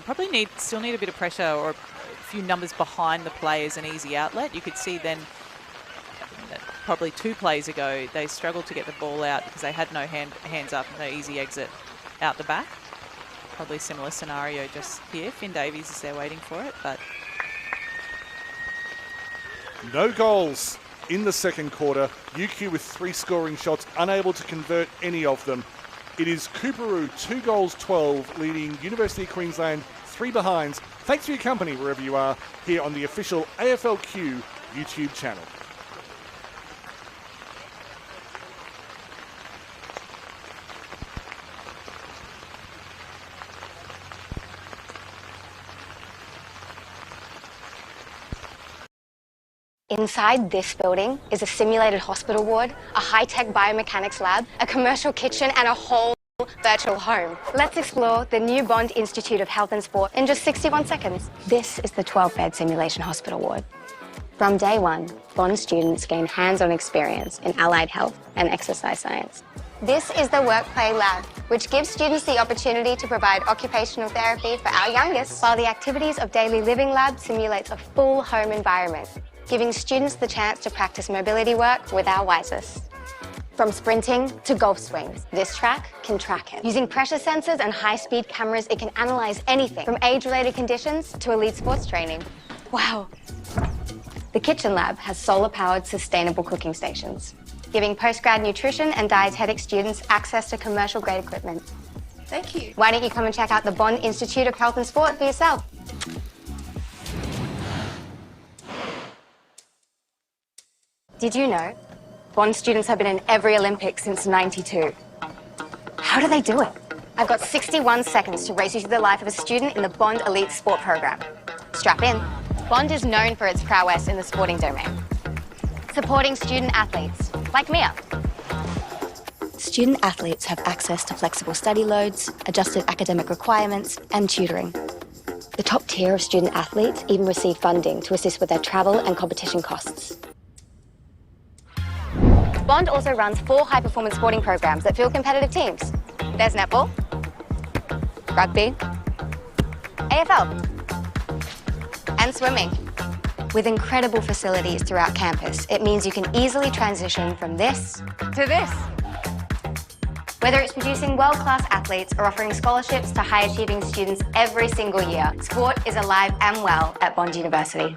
Probably still need a bit of pressure or a few numbers behind the play as an easy outlet. You could see then probably 2 plays ago they struggled to get the ball out because they had no hands up, no easy exit out the back. Probably a similar scenario just here. Finn Davies is there waiting for it, but no goals in the second quarter. UQ with 3 scoring shots, unable to convert any of them. It is Coorparoo 2 goals 12, leading University of Queensland 3 behinds. Thanks for your company wherever you are here on the official AFLQ YouTube channel. Inside this building is a simulated hospital ward, a high-tech biomechanics lab, a commercial kitchen, and a whole virtual home. Let's explore the new Bond Institute of Health and Sport in just 61 seconds. This is the 12-bed simulation hospital ward. From day one, Bond students gain hands-on experience in allied health and exercise science. This is the Work Play Lab, which gives students the opportunity to provide occupational therapy for our youngest, while the Activities of Daily Living Lab simulates a full home environment, giving students the chance to practice mobility work with our wisest. From sprinting to golf swings, this track can track it. Using pressure sensors and high-speed cameras, it can analyze anything from age-related conditions to elite sports training. Wow. The Kitchen Lab has solar-powered sustainable cooking stations, giving postgrad nutrition and dietetic students access to commercial-grade equipment. Thank you. Why don't you come and check out the Bond Institute of Health and Sport for yourself? Did you know Bond students have been in every Olympics since '92? How do they do it? I've got 61 seconds to race you through the life of a student in the Bond Elite Sport program. Strap in. Bond is known for its prowess in the sporting domain, supporting student athletes like Mia. Student athletes have access to flexible study loads, adjusted academic requirements, and tutoring. The top tier of student athletes even receive funding to assist with their travel and competition costs. Bond also runs 4 high-performance sporting programs that field competitive teams. There's netball, rugby, AFL, and swimming. With incredible facilities throughout campus, it means you can easily transition from this to this. Whether it's producing world-class athletes or offering scholarships to high-achieving students every single year, sport is alive and well at Bond University.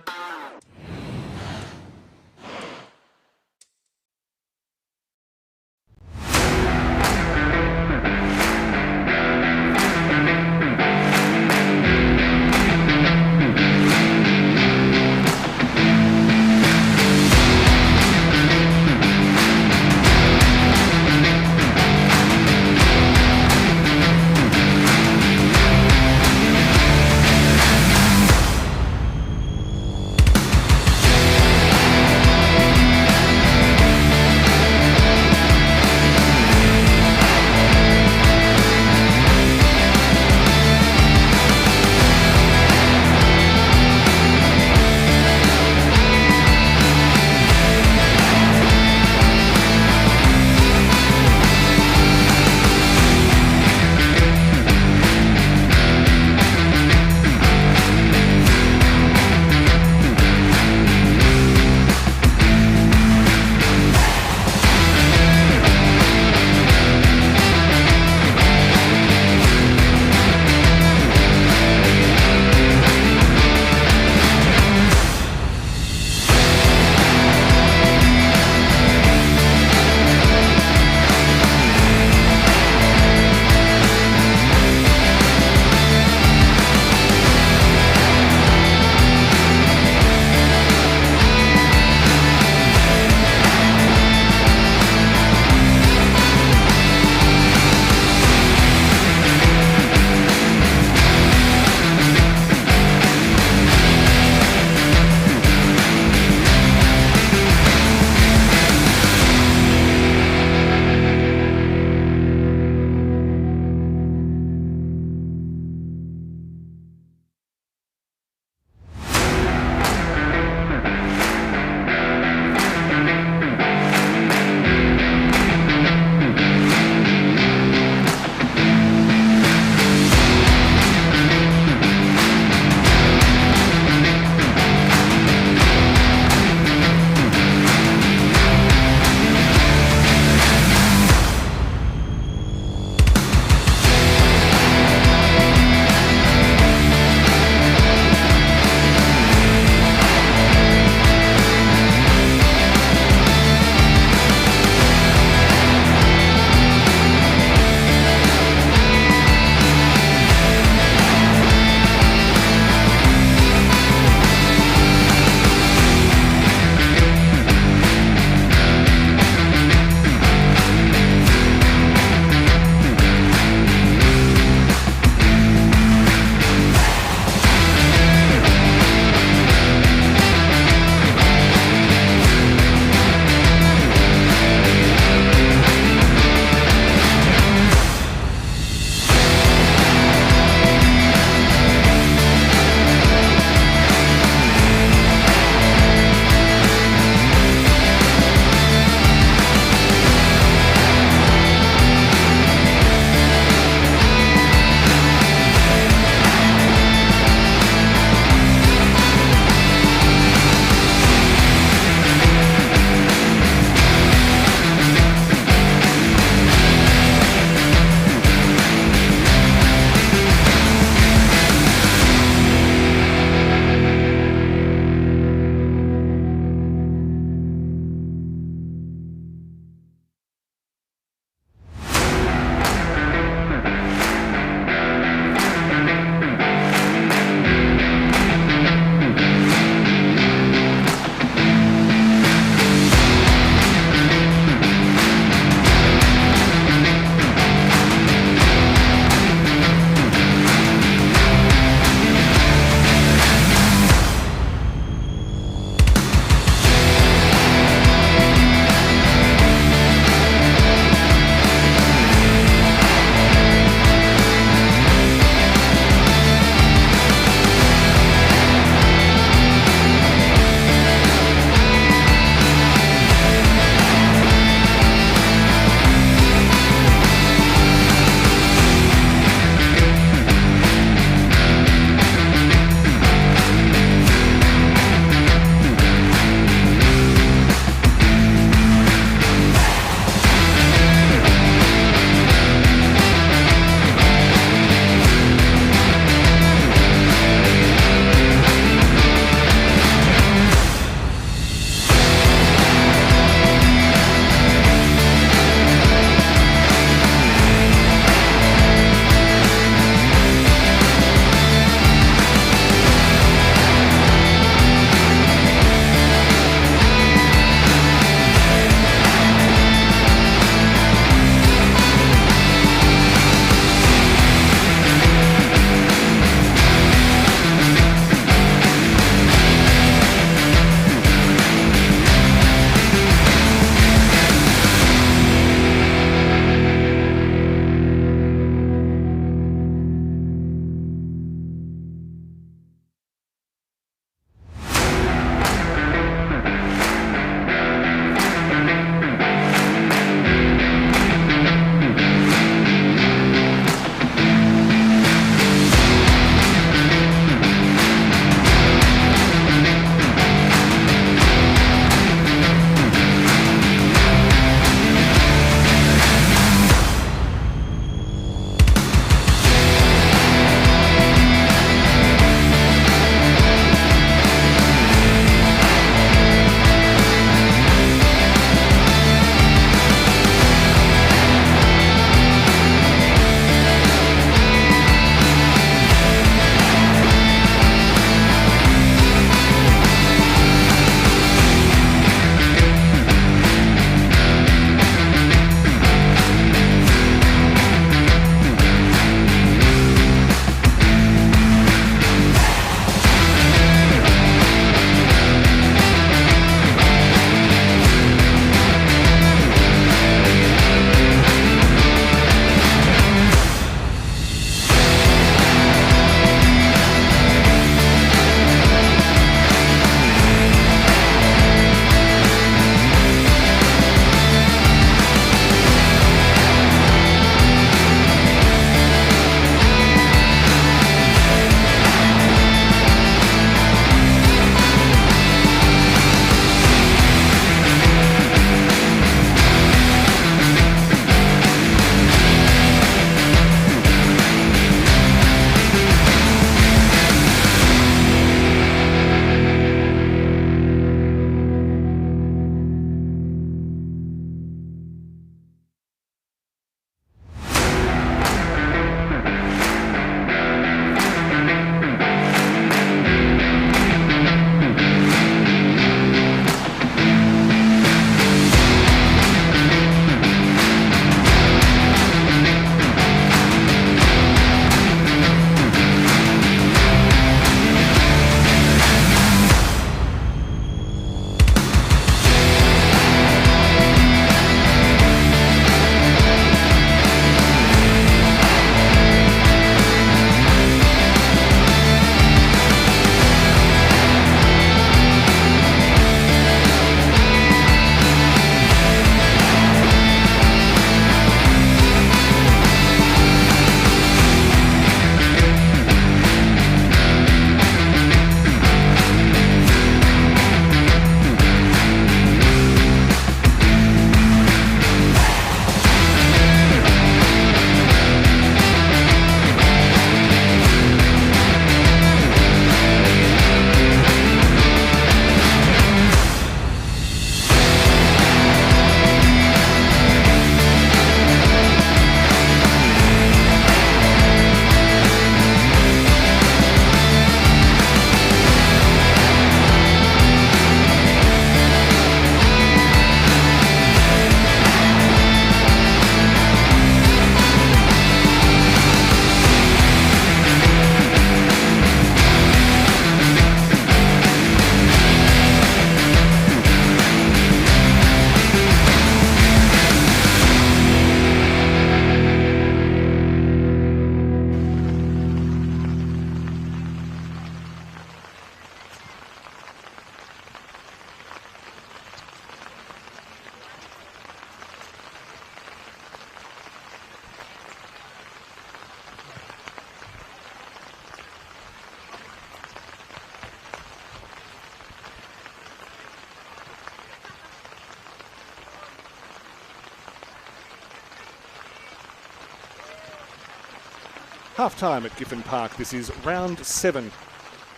Half-time at Giffen Park. This is round 7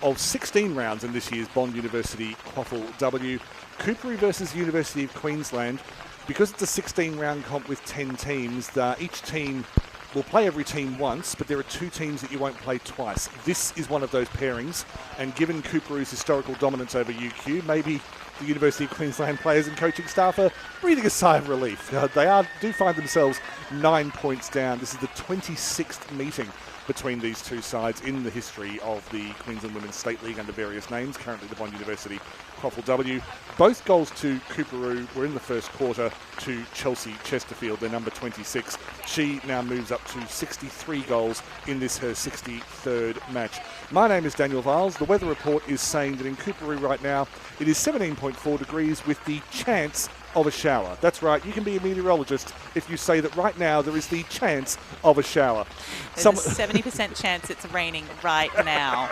of 16 rounds in this year's Bond University QAFLW. Coorparoo versus University of Queensland. Because it's a 16-round comp with 10 teams, each team will play every team once, but there are 2 teams that you won't play twice. This is one of those pairings, and given Coorparoo's historical dominance over UQ, maybe the University of Queensland players and coaching staff are breathing a sigh of relief. They do find themselves 9 points down. This is the 26th meeting between these two sides in the history of the Queensland Women's State League under various names, currently the Bond University QAFLW. Both goals to Coorparoo were in the first quarter to Chelsea Chesterfield, their number 26. She now moves up to 63 goals in this, her 63rd match. My name is Daniel Viles. The weather report is saying that in Coorparoo right now, it is 17.4 degrees with the chance of a shower. That's right, you can be a meteorologist if you say that right now there is the chance of a shower. There's a 70% chance it's raining right now.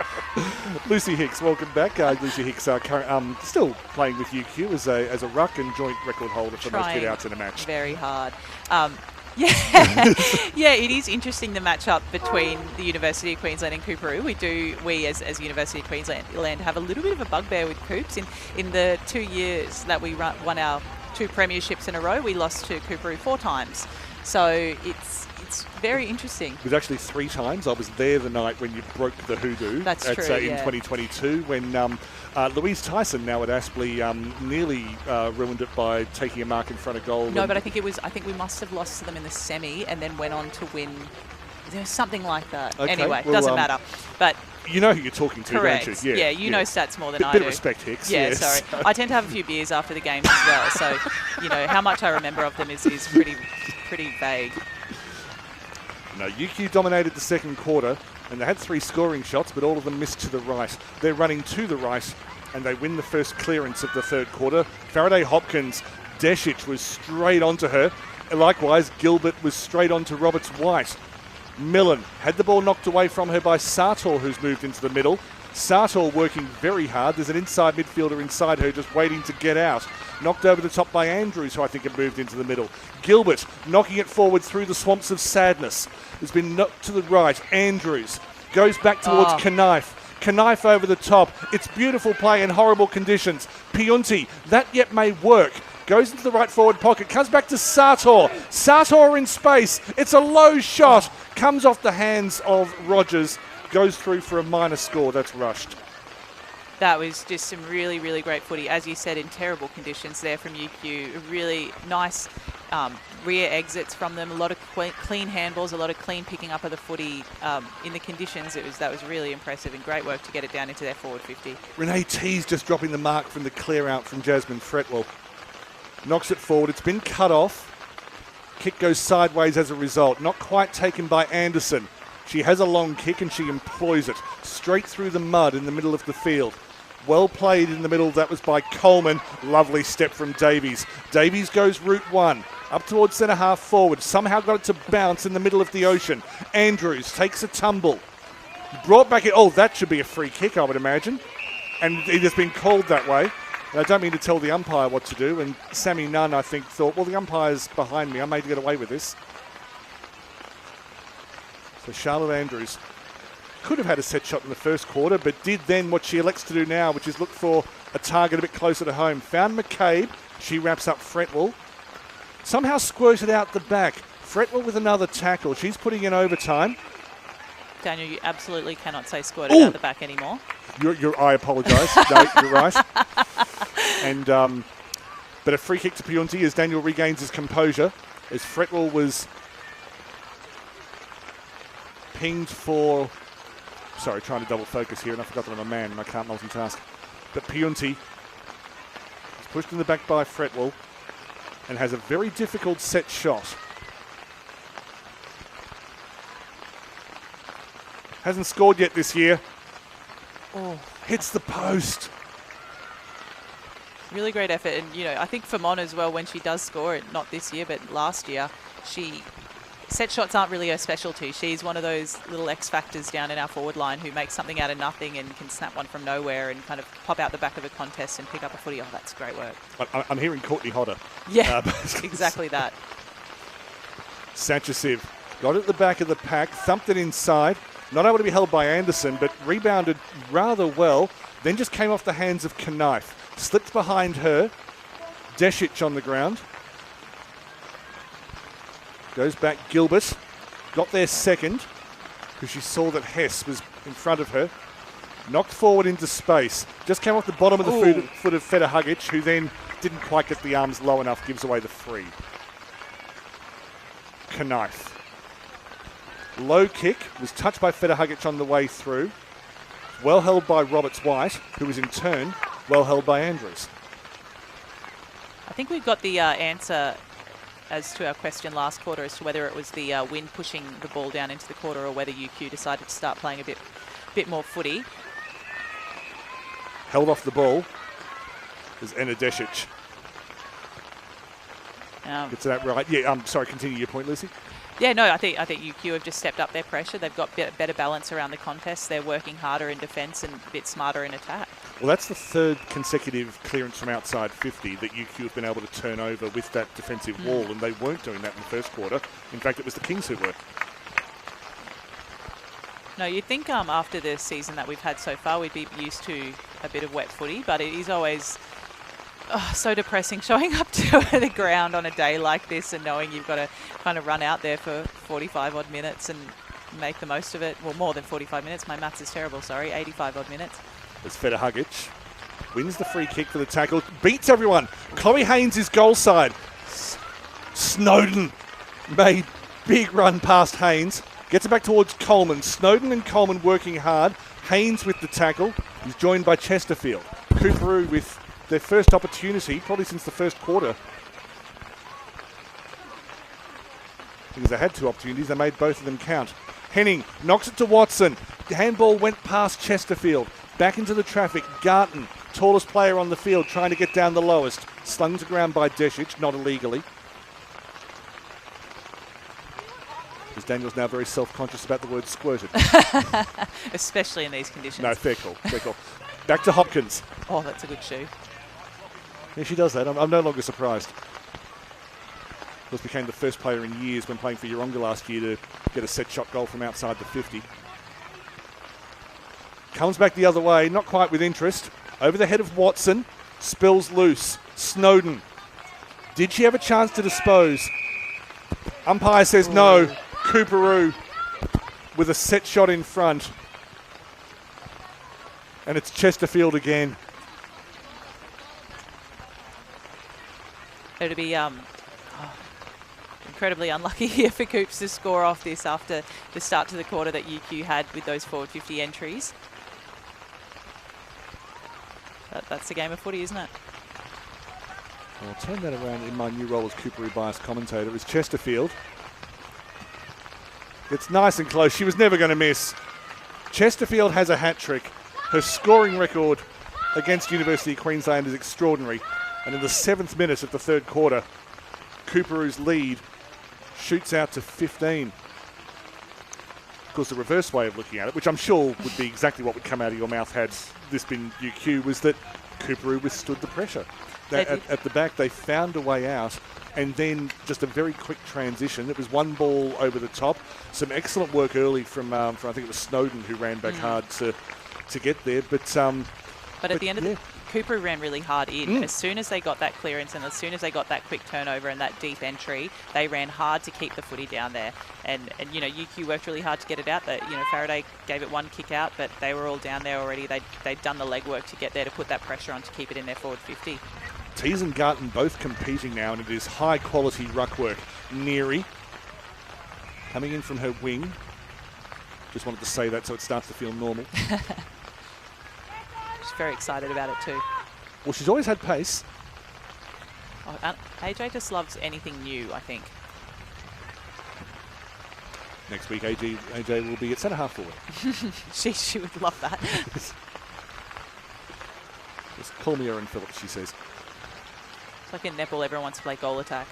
Lucy Hicks, welcome back. Lucy Hicks still playing with UQ as a ruck and joint record holder for most hit-outs in a match. Very hard. Yeah, it is interesting, the matchup between the University of Queensland and Coorparoo. We as University of Queensland have a little bit of a bugbear with Coops. In the 2 years that we won our 2 premierships in a row, we lost to Coorparoo 4 times. So it's very interesting. It was actually 3 times. I was there the night when you broke the hoodoo. That's true, in 2022 when Louise Tyson, now at Aspley, nearly ruined it by taking a mark in front of goal. No, but I think we must have lost to them in the semi and then went on to win. There's something like that. Okay, anyway, well, doesn't matter. But you know who you're talking to, correct. don't you? Yeah, you know stats more than I do. Bit of respect, Hicks. Yeah, yes. sorry. I tend to have a few beers after the games as well, so how much I remember of them is pretty vague. No, UQ dominated the second quarter, and they had 3 scoring shots, but all of them missed to the right. They're running to the right, and they win the first clearance of the third quarter. Faraday Hopkins, Desic was straight onto her. Likewise, Gilbert was straight onto Roberts White. Millen had the ball knocked away from her by Sartor, who's moved into the middle. Sartor working very hard. There's an inside midfielder inside her just waiting to get out. Knocked over the top by Andrews, who I think had moved into the middle. Gilbert knocking it forward through the swamps of sadness. Has been knocked to the right. Andrews goes back towards Knife. Knife over the top. It's beautiful play in horrible conditions. Piunti, that yet may work. Goes into the right forward pocket, comes back to Sartor. Sartor in space. It's a low shot. Comes off the hands of Rogers. Goes through for a minor score. That's rushed. That was just some really, really great footy. As you said, in terrible conditions there from UQ. Really nice rear exits from them. A lot of clean handballs, a lot of clean picking up of the footy in the conditions. That was really impressive and great work to get it down into their forward 50. Renee Tees just dropping the mark from the clear out from Jasmine Fretwell. Knocks it forward. It's been cut off. Kick goes sideways as a result. Not quite taken by Anderson. She has a long kick and she employs it straight through the mud in the middle of the field. Well played in the middle. That was by Coleman. Lovely step from Davies. Davies goes route 1 up towards centre half forward. Somehow got it to bounce in the middle of the ocean. Andrews takes a tumble. Brought back it. Oh, that should be a free kick, I would imagine. And it has been called that way. And I don't mean to tell the umpire what to do. And Sammy Nunn, I think, thought, well, the umpire's behind me. I may get away with this. So Charlotte Andrews could have had a set shot in the first quarter, but did then what she elects to do now, which is look for a target a bit closer to home. Found McCabe. She wraps up Fretwell. Somehow squirted out the back. Fretwell with another tackle. She's putting in overtime. Daniel, you absolutely cannot say squirted out the back anymore. I apologise. No, you're right. And but a free kick to Piunti as Daniel regains his composure, as Fretwell was pinged for... Sorry, trying to double focus here, and I forgot that I'm a man and I can't multitask. But Piunti is pushed in the back by Fretwell and has a very difficult set shot. Hasn't scored yet this year. Oh. Hits the post. Really great effort. And, I think for Mon as well, when she does score it, not this year, but last year, set shots aren't really her specialty. She's one of those little X factors down in our forward line who makes something out of nothing and can snap one from nowhere and kind of pop out the back of a contest and pick up a footy. Oh, that's great work. I'm hearing Courtney Hodder. Yeah, exactly that. Sanchasiv Got it at the back of the pack, thumped it inside. Not able to be held by Anderson, but rebounded rather well. Then just came off the hands of Knife. Slipped behind her. Desic on the ground. Goes back Gilbert. Got there second because she saw that Hess was in front of her. Knocked forward into space. Just came off the bottom of the foot of Feta Hugic, who then didn't quite get the arms low enough, gives away the free. Knife. Low kick, was touched by Feta Hugic on the way through. Well held by Roberts White, who was in turn well held by Andrews. I think we've got the answer as to our question last quarter as to whether it was the wind pushing the ball down into the quarter or whether UQ decided to start playing a bit more footy. Held off the ball is Ena Desic. Gets that right. Yeah, sorry, continue your point, Lucy. Yeah, no, I think UQ have just stepped up their pressure. They've got better balance around the contest. They're working harder in defence and a bit smarter in attack. Well, that's the third consecutive clearance from outside 50 that UQ have been able to turn over with that defensive wall, and they weren't doing that in the first quarter. In fact, it was the Kings who were. No, you'd think after the season that we've had so far, we'd be used to a bit of wet footy, but it is always so depressing showing up to the ground on a day like this and knowing you've got to kind of run out there for 45 odd minutes and make the most of it. Well, more than 45 minutes. My maths is terrible, sorry. 85 odd minutes. As Feta Hugic wins the free kick for the tackle, beats everyone. Chloe Haynes is goal side. Snowden made big run past Haynes. Gets it back towards Coleman. Snowden and Coleman working hard. Haynes with the tackle. He's joined by Chesterfield. Coorparoo with their first opportunity, probably since the first quarter. Because they had two opportunities, they made both of them count. Henning knocks it to Watson. The handball went past Chesterfield. Back into the traffic. Garton, tallest player on the field, trying to get down the lowest. Slung to ground by Desic, not illegally. Because Daniel's now very self-conscious about the word squirted. Especially in these conditions. No, fair call, fair call. Back to Hopkins. Oh, that's a good shoe. Yeah, she does that. I'm no longer surprised. Of course, became the first player in years when playing for Yeronga last year to get a set shot goal from outside the 50. Comes back the other way, not quite with interest. Over the head of Watson, spills loose. Snowden. Did she have a chance to dispose? Umpire says no. Coorparoo with a set shot in front. And it's Chesterfield again. It'd be incredibly unlucky here for Coops to score off this after the start to the quarter that UQ had with those forward 50 entries. But that's the game of footy, isn't it? I'll turn that around in my new role as Coorparoo bias commentator. It's Chesterfield. It's nice and close. She was never going to miss. Chesterfield has a hat trick. Her scoring record against University of Queensland is extraordinary. And in the 7th minute of the third quarter, Coorparoo's lead shoots out to 15. Of course, the reverse way of looking at it, which I'm sure would be exactly what would come out of your mouth had this been UQ, was that Coorparoo withstood the pressure. At the back, they found a way out, and then just a very quick transition. It was one ball over the top. Some excellent work early from I think it was Snowden who ran back hard to get there. But at the end of the Coorparoo ran really hard in. As soon as they got that clearance and as soon as they got that quick turnover and that deep entry, they ran hard to keep the footy down there. And you know, UQ worked really hard to get it out. That, you know, Faraday gave it one kick out, but they were all down there already. They'd done the legwork to get there to put that pressure on to keep it in their forward 50. Tees and Garton both competing now, and it is high quality ruck work. Neary coming in from her wing. Just wanted to say that so it starts to feel normal. She's very excited about it too. Well, she's always had pace. Oh, AJ just loves anything new, I think. Next week, AJ will be at centre half forward. she would love that. Just call me Erin Phillips, she says. It's like in netball, everyone wants to play goal attack.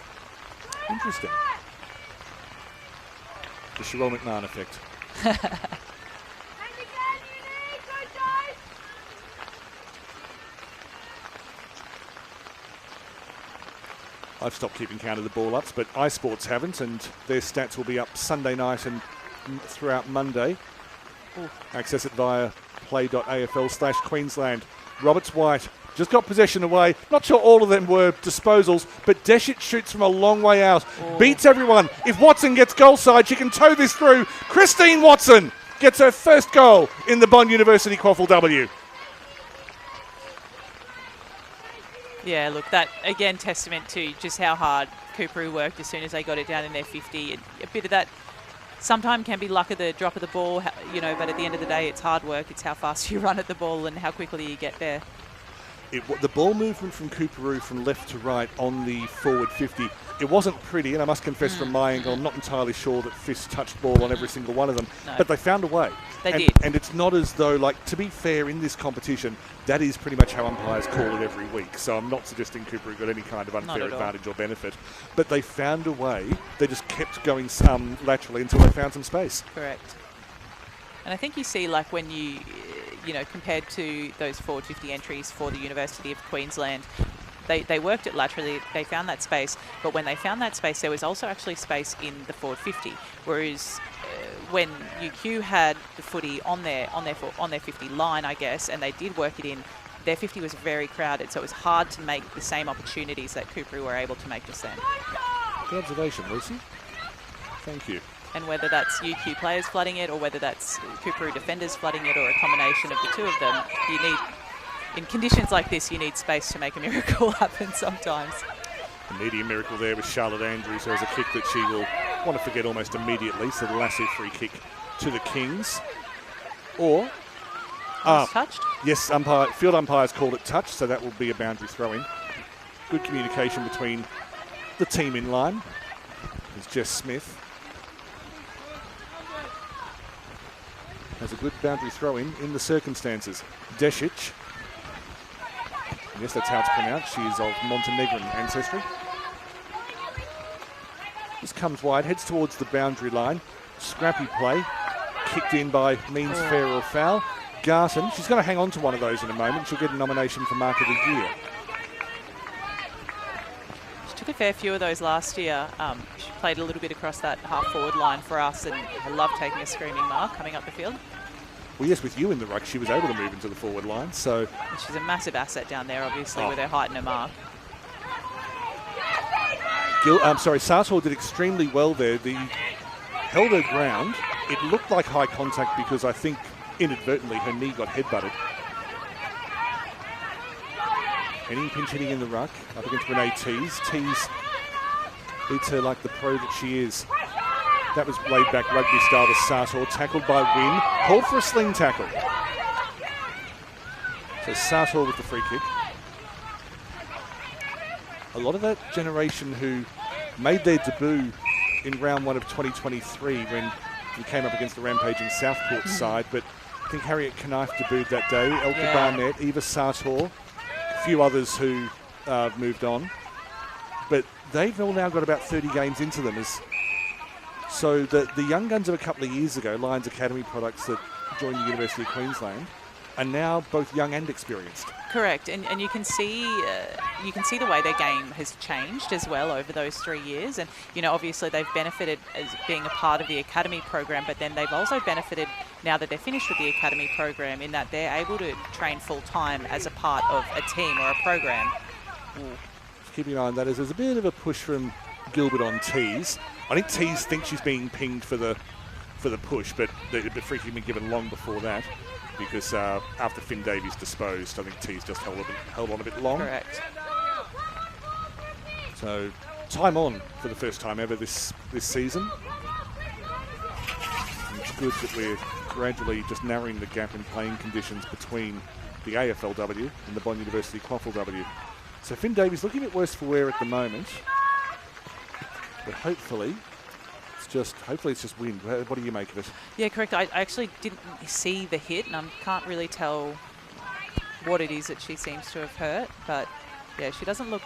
Interesting. The Cheryl McMahon effect. I've stopped keeping count of the ball ups, but iSports haven't, and their stats will be up Sunday night and throughout Monday. Ooh. Access it via play.afl/Queensland. Roberts White just got possession away. Not sure all of them were disposals, but Deshet shoots from a long way out. Ooh. Beats everyone. If Watson gets goal side, she can tow this through. Christine Watson gets her first goal in the Bond University QAFLW. Yeah, look, that, again, testament to just how hard Coorparoo worked as soon as they got it down in their 50. A bit of that sometimes can be luck of the drop of the ball, you know, but at the end of the day, it's hard work. It's how fast you run at the ball and how quickly you get there. The ball movement from Coorparoo from left to right on the forward 50, it wasn't pretty, and I must confess from my angle, I'm not entirely sure that Fist touched ball on every single one of them, No. but they found a way. They did. And it's not as though, like, to be fair, in this competition, that is pretty much how umpires call it every week, so I'm not suggesting Coorparoo got any kind of unfair advantage or benefit, but they found a way. They just kept going laterally until they found some space. Correct. And I think you see, like, when you know, compared to those forward 50 entries for the University of Queensland, they worked it laterally, they found that space, but when they found that space, there was also actually space in the forward 50, whereas when UQ had the footy on their 50 line, I guess, and they did work it in, their 50 was very crowded, so it was hard to make the same opportunities that Coorparoo were able to make just then. Good observation, Lucy. Thank you. And whether that's UQ players flooding it or whether that's Coorparoo defenders flooding it or a combination of the two of them, you need, in conditions like this, you need space to make a miracle happen sometimes. The medium miracle there with Charlotte Andrews, who has a kick that she will want to forget almost immediately, so the Lassie free kick to the Kings. Or... touched? Yes, field umpires called it touch, so that will be a boundary throw-in. Good communication between the team in line. There's Jess Smith. Has a good boundary throw-in the circumstances. Deshet. Yes, that's how it's pronounced. She is of Montenegrin ancestry. This comes wide, heads towards the boundary line. Scrappy play. Kicked in by means fair or foul. Garson, she's going to hang on to one of those in a moment. She'll get a nomination for Mark of the Year. She took a fair few of those last year. She played a little bit across that half-forward line for us, and I love taking a screaming mark coming up the field. Well, yes, with you in the ruck, she was able to move into the forward line, so... And she's a massive asset down there, obviously, with her height and her mark. Sartor did extremely well there. Held her ground. It looked like high contact because I think inadvertently her knee got headbutted. Henning pinch hitting in the ruck, up against Renee Tees. Tees beats her like the pro that she is. That was laid back rugby style to Sartor, tackled by Wynn, called for a sling tackle. So Sartor with the free kick. A lot of that generation who made their debut in round 1 of 2023 when we came up against the rampaging Southport side, but I think Harriet Knife debuted that day, Elka Barnett, Eva Sartor, a few others who moved on. But they've all now got about 30 games into them. So the young guns of a couple of years ago, Lions Academy products that joined the University of Queensland, are now both young and experienced. Correct, and you can see the way their game has changed as well over those 3 years. And you know, obviously they've benefited as being a part of the academy program, but then they've also benefited now that they're finished with the academy program in that they're able to train full time as a part of a team or a program. Keeping an eye on that as there's a bit of a push from Gilbert on Tees. I think Tees thinks she's being pinged for the push, but the free kick had been given long before that because after Finn Davies disposed, I think Tees just held on a bit long. Correct. So time on for the first time ever this season. And it's good that we're gradually just narrowing the gap in playing conditions between the AFLW and the Bond University QAFLW. So Finn Davies looking a bit worse for wear at the moment. But hopefully it's just wind. What do you make of it? Yeah, correct. I actually didn't see the hit, and I can't really tell what it is that she seems to have hurt. But yeah, she doesn't look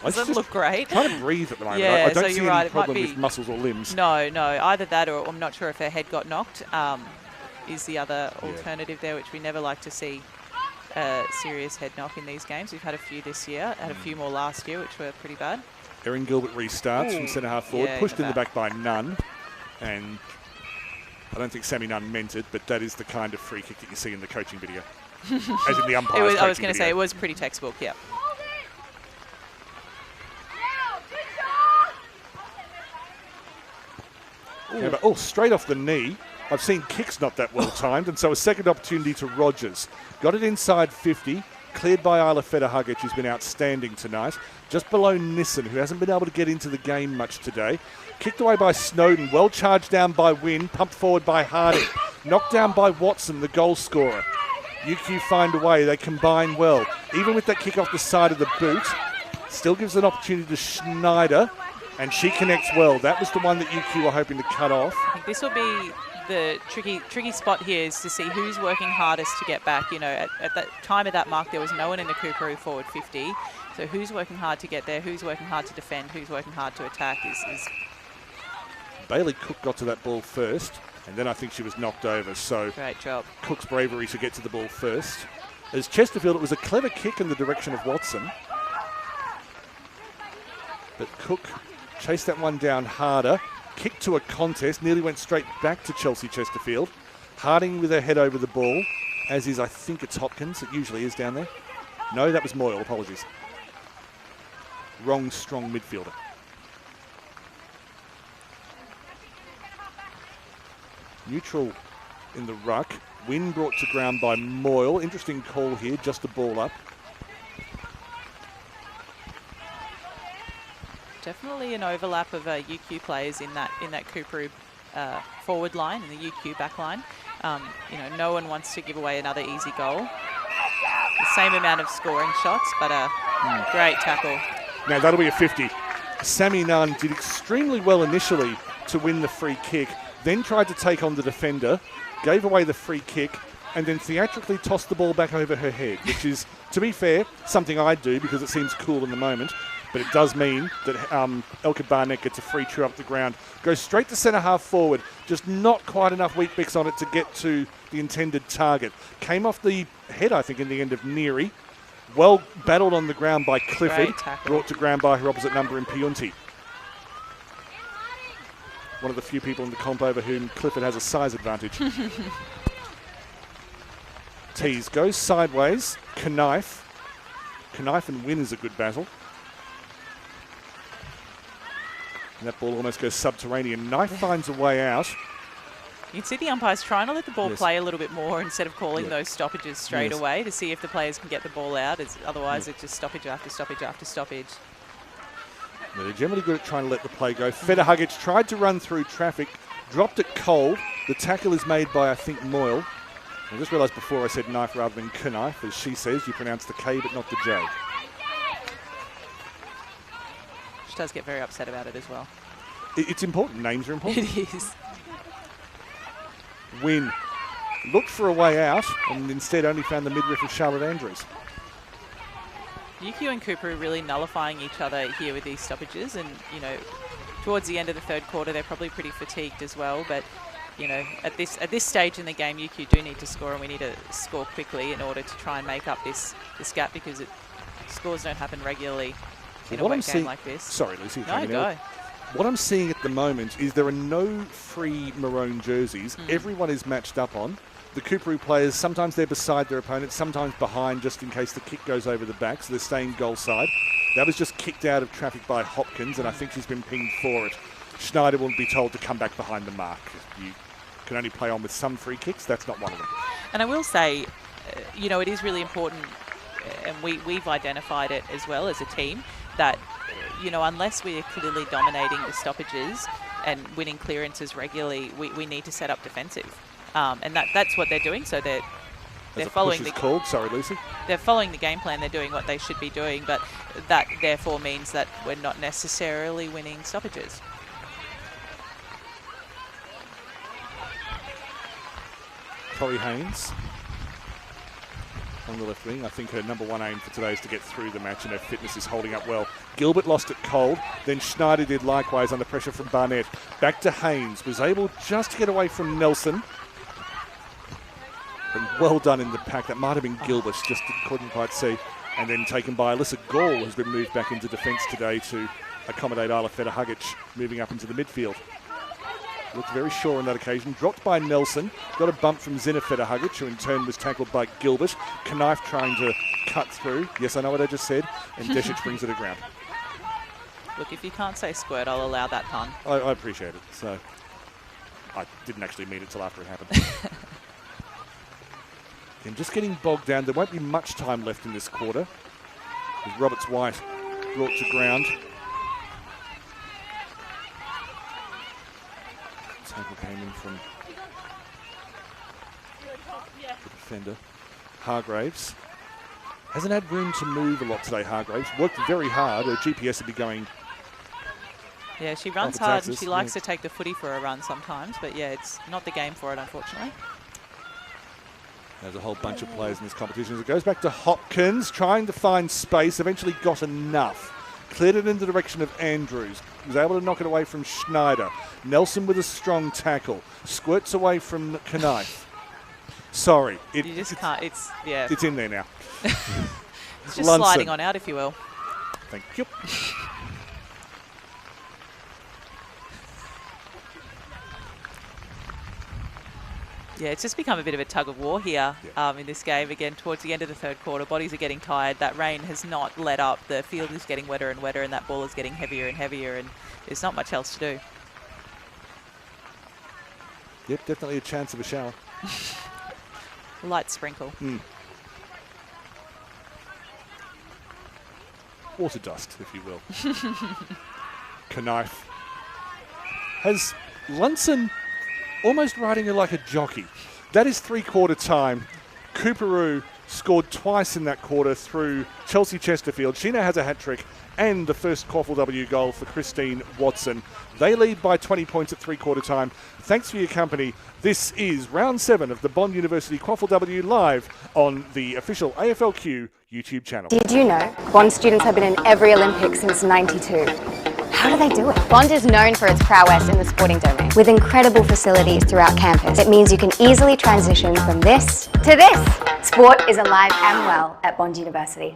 look great. Trying to breathe at the moment. Yeah, I don't see any It problem might be with muscles or limbs. No, either that or I'm not sure if her head got knocked. Is the other alternative there, which we never like to see. Serious head knock in these games. We've had a few this year, had a few more last year, which were pretty bad. Erin Gilbert restarts from centre half forward, Yeah, pushed in the got back by Nunn. And I don't think Sammy Nunn meant it, but that is the kind of free kick that you see in the coaching video. As in the umpire's I was coaching going to say, video. it was pretty textbook, yeah. Yeah, but, straight off the knee. I've seen kicks not that well timed, and so a second opportunity to Rogers. Got it inside 50, cleared by Isla Federhuggett, who's been outstanding tonight. Just below Nissen, who hasn't been able to get into the game much today. Kicked away by Snowden, well charged down by Wynn, pumped forward by Harding. Knocked down by Watson, the goal scorer. UQ find a way, they combine well. Even with that kick off the side of the boot, still gives an opportunity to Schneider, and she connects well. That was the one that UQ were hoping to cut off. I think this will be the tricky spot here, is to see who's working hardest to get back. You know, at that time of that mark, there was no one in the Coorparoo forward 50. So who's working hard to get there, who's working hard to defend, who's working hard to attack is... Bailey Cook got to that ball first, and then I think she was knocked over. So Great job. Cook's bravery to get to the ball first. As Chesterfield, it was a clever kick in the direction of Watson. But Cook chased that one down harder. Kick to a contest, nearly went straight back to Chelsea Chesterfield. Harding with her head over the ball, as is, I think it's Hopkins. It usually is down there. No, that was Moyle, apologies. Wrong, strong midfielder. Neutral in the ruck. Win brought to ground by Moyle. Interesting call here, just a ball up. Definitely an overlap of UQ players in that Coorparoo forward line, in the UQ back line. You know, no one wants to give away another easy goal. The same amount of scoring shots, but a great tackle. Now that'll be a 50. Sammy Nunn did extremely well initially to win the free kick, then tried to take on the defender, gave away the free kick, and then theatrically tossed the ball back over her head, which is, to be fair, something I do because it seems cool in the moment. But it does mean that Elka Barnett gets a free true up the ground. Goes straight to centre half forward. Just not quite enough wheat bix on it to get to the intended target. Came off the head, I think, in the end of Neary. Well battled on the ground by Clifford. Brought to ground by her opposite number in Piunti. One of the few people in the comp over whom Clifford has a size advantage. Tease goes sideways. Knife and Win is a good battle. And that ball almost goes subterranean. Knife finds a way out. You can see the umpires trying to let the ball play a little bit more instead of calling those stoppages straight away to see if the players can get the ball out. Otherwise, it's just stoppage after stoppage after stoppage. They're generally good at trying to let the play go. Federhuggett tried to run through traffic, dropped it cold. The tackle is made by, I think, Moyle. I just realised before I said knife rather than knife. As she says, you pronounce the K but not the J. She does get very upset about it as well. It's important. Names are important. It is. Win looked for a way out and instead only found the midriff of Charlotte Andrews. UQ and Coorparoo really nullifying each other here with these stoppages, and you know, towards the end of the third quarter, they're probably pretty fatigued as well. But you know, at this stage in the game, UQ do need to score, and we need to score quickly in order to try and make up this gap, because scores don't happen regularly in a wet game like this. Sorry, Lucy. No, go. What I'm seeing at the moment is there are no free maroon jerseys. Everyone is matched up on. The Coorparoo players, sometimes they're beside their opponents, sometimes behind just in case the kick goes over the back, so they're staying goal side. That was just kicked out of traffic by Hopkins, and I think she's been pinged for it. Schneider will be told to come back behind the mark. You can only play on with some free kicks. That's not one of them. And I will say, you know, it is really important, and we've identified it as well as a team, that you know, unless we are clearly dominating the stoppages and winning clearances regularly, we need to set up defensive. And that's what they're doing. So they're following Sorry, Lucy. They're following the game plan. They're doing what they should be doing, but that therefore means that we're not necessarily winning stoppages. Corey Haynes on the left wing. I think her number one aim for today is to get through the match, and her fitness is holding up well. Gilbert lost it cold. Then Schneider did likewise under pressure from Barnett. Back to Haynes. Was able just to get away from Nelson. And well done in the pack. That might have been Gilbert, just couldn't quite see. And then taken by Alyssa Gall, who's been moved back into defence today to accommodate Isla Feta-Huggich moving up into the midfield. Looked very sure on that occasion. Dropped by Nelson. Got a bump from Zina Feta-Huggich, who in turn was tackled by Gilbert. Knife trying to cut through. Yes, I know what I just said. And Desic brings it to ground. Look, if you can't say squirt, I'll allow that pun. I appreciate it. So I didn't actually mean it till after it happened. And just getting bogged down. There won't be much time left in this quarter. With Roberts White brought to ground. Tackle came in from the defender. Hargraves hasn't had room to move a lot today. Hargraves worked very hard. Her GPS would be going. Yeah, she runs hard and she likes to take the footy for a run sometimes, but yeah, it's not the game for it, unfortunately. There's a whole bunch of players in this competition. It goes back to Hopkins, trying to find space, eventually got enough. Cleared it in the direction of Andrews. Was able to knock it away from Schneider. Nelson with a strong tackle. Squirts away from Knife. Sorry. You just can't, yeah. It's in there now. It's just sliding on out, if you will. Thank you. Yeah, it's just become a bit of a tug of war here in this game. Again, towards the end of the third quarter, bodies are getting tired. That rain has not let up. The field is getting wetter and wetter, and that ball is getting heavier and heavier, and there's not much else to do. Yep, definitely a chance of a shower. Light sprinkle. Water dust, if you will. Knife has Lunson almost riding her like a jockey. That is three-quarter time. Coorparoo scored twice in that quarter through Chelsea Chesterfield. She now has a hat-trick and the first QAFLW goal for Christine Watson. They lead by 20 points at three-quarter time. Thanks for your company. This is round 7 of the Bond University QAFLW live on the official AFLQ YouTube channel. Did you know Bond students have been in every Olympics since '92? How do they do it? Bond is known for its prowess in the sporting domain. With incredible facilities throughout campus, it means you can easily transition from this to this. Sport is alive and well at Bond University.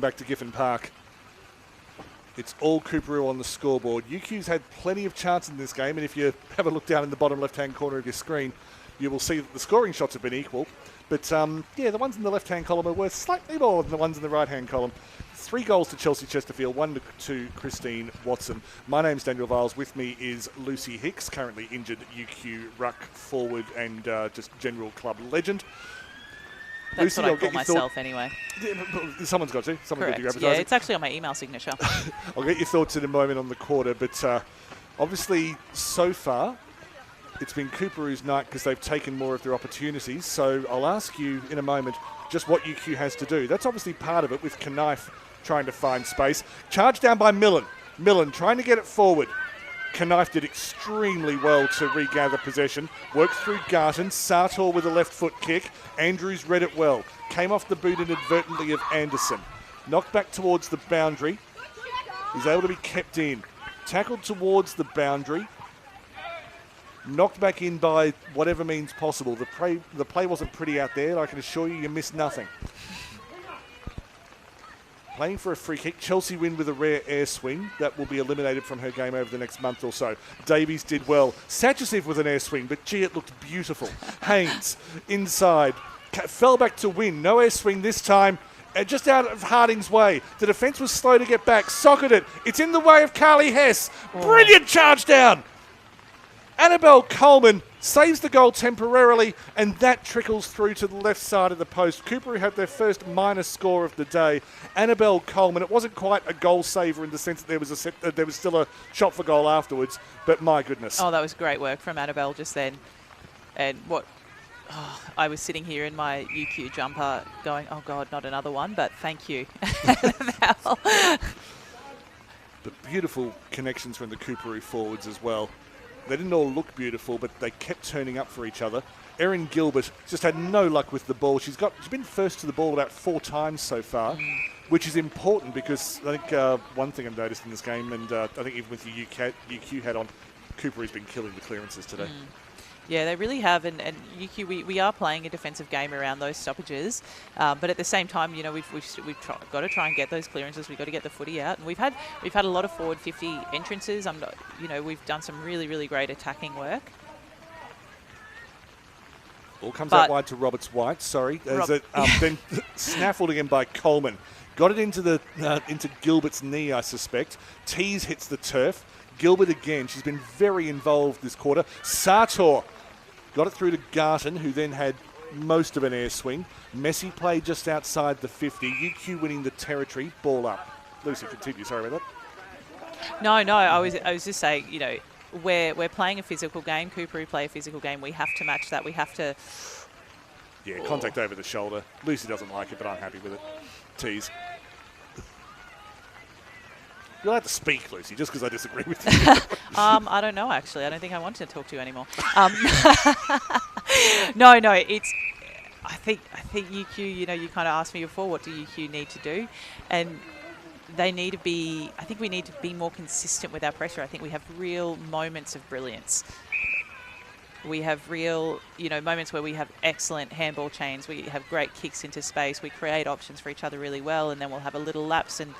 welcome back to Giffen Park. It's all Coorparoo on the scoreboard. UQ's had plenty of chances in this game, and if you have a look down in the bottom left-hand corner of your screen, you will see that the scoring shots have been equal. But, the ones in the left-hand column are worth slightly more than the ones in the right-hand column. 3 goals to Chelsea Chesterfield, 1 to Christine Watson. My name's Daniel Viles. With me is Lucy Hicks, currently injured UQ ruck forward and just general club legend. That's Lucy, what I call myself anyway. Someone's got to. Someone's got to do Correct. advertising. Yeah, it's actually on my email signature. I'll get your thoughts in a moment on the quarter, but obviously so far it's been Coorparoo's night because they've taken more of their opportunities. So I'll ask you in a moment just what UQ has to do. That's obviously part of it with Knife trying to find space. Charged down by Millen. Millen trying to get it forward. Knife did extremely well to regather possession. Worked through Garton. Sartor with a left foot kick. Andrews read it well. Came off the boot inadvertently of Anderson. Knocked back towards the boundary. He's able to be kept in. Tackled towards the boundary. Knocked back in by whatever means possible. The play wasn't pretty out there. I can assure you missed nothing. Playing for a free kick. Chelsea win with a rare air swing. That will be eliminated from her game over the next month or so. Davies did well. Satchev with an air swing, but gee, it looked beautiful. Haynes inside. Fell back to win. No air swing this time. Just out of Harding's way. The defence was slow to get back. Socketed it. It's in the way of Carly Hess. Brilliant charge down. Annabelle Coleman saves the goal temporarily, and that trickles through to the left side of the post. Coorparoo had their first minor score of the day. Annabelle Coleman, it wasn't quite a goal saver in the sense that there was still a shot for goal afterwards, but my goodness. Oh, that was great work from Annabelle just then. And I was sitting here in my UQ jumper going, oh God, not another one, but thank you, Annabelle. But beautiful connections from the Coorparoo forwards as well. They didn't all look beautiful, but they kept turning up for each other. Erin Gilbert just had no luck with the ball. She's been first to the ball about 4 times so far, which is important because I think one thing I've noticed in this game, and I think even with the UQ hat on, Coorparoo's been killing the clearances today. Yeah, they really have, and UQ, we are playing a defensive game around those stoppages, but at the same time, we've got to try and get those clearances. We've got to get the footy out, and we've had a lot of forward 50 entrances. We've done some really, really great attacking work. All comes out wide to Roberts-White. Sorry, then snaffled again by Coleman. Got it into Gilbert's knee, I suspect. Tees hits the turf. Gilbert again. She's been very involved this quarter. Sartor got it through to Garton, who then had most of an air swing. Messy play just outside the 50. UQ winning the territory. Ball up. Lucy, continue. Sorry about that. No. I was just saying, we're playing a physical game. Coorparoo play a physical game. We have to match that. We have to. Yeah, contact over the shoulder. Lucy doesn't like it, but I'm happy with it. Tease. You'll have to speak, Lucy, just because I disagree with you. I don't know, actually. I don't think I want to talk to you anymore. No, it's. I think UQ. You kind of asked me before, what do UQ need to do, and they need to be. I think we need to be more consistent with our pressure. I think we have real moments of brilliance. We have real, moments where we have excellent handball chains. We have great kicks into space. We create options for each other really well, and then we'll have a little lapse and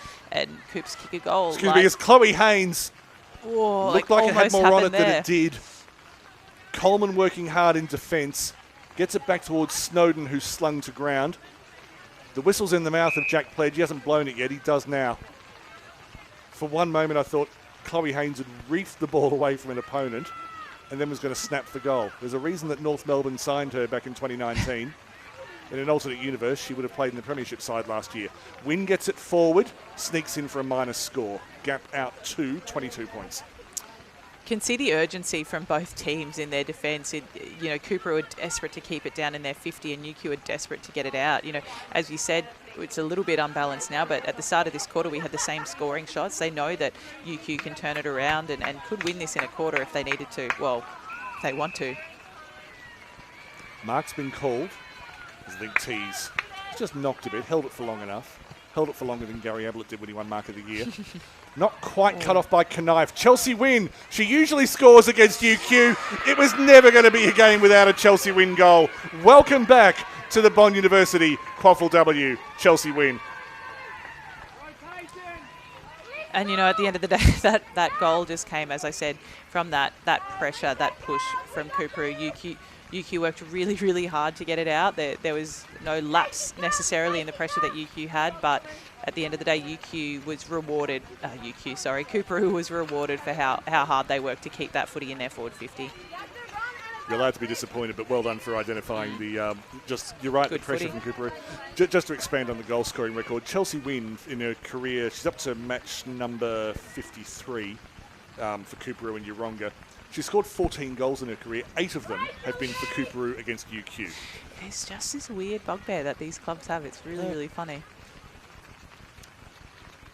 Coops kick a goal. Excuse me, it's Chloe Haynes. Looked like it had more on it than it did. Coleman working hard in defence. Gets it back towards Snowden, who's slung to ground. The whistle's in the mouth of Jack Pledge. He hasn't blown it yet. He does now. For one moment, I thought Chloe Haynes had reefed the ball away from an opponent and then was going to snap for goal. There's a reason that North Melbourne signed her back in 2019. In an alternate universe, she would have played in the premiership side last year. Wynn gets it forward, sneaks in for a minus score. Gap out to 22 points. Can see the urgency from both teams in their defence. Coorparoo are desperate to keep it down in their 50 and UQ are desperate to get it out. As you said, it's a little bit unbalanced now, but at the start of this quarter, we had the same scoring shots. They know that UQ can turn it around and could win this in a quarter if they needed to. Well, if they want to. Mark's been called. I think Tees just knocked a bit, held it for long enough. Held it for longer than Gary Ablett did when he won Mark of the Year. Not quite cut off by Knife. Chelsea win. She usually scores against UQ. It was never going to be a game without a Chelsea win goal. Welcome back to the Bond University QAFLW Chelsea win. And, you know, at the end of the day, that goal just came, as I said, from that pressure, that push from Coorparoo. UQ worked really, really hard to get it out. There was no lapse necessarily in the pressure that UQ had, but at the end of the day, UQ was rewarded. Coorparoo was rewarded for how hard they worked to keep that footy in their forward 50. You're allowed to be disappointed, but well done for identifying the, you're right, Good the pressure footy. from Coorparoo. Just to expand on the goal scoring record, Chelsea Wynn in her career, she's up to match number 53 for Coorparoo and Yeronga. She scored 14 goals in her career. 8 of them have been for Coorparoo against UQ. It's just this weird bugbear that these clubs have. It's really, really funny.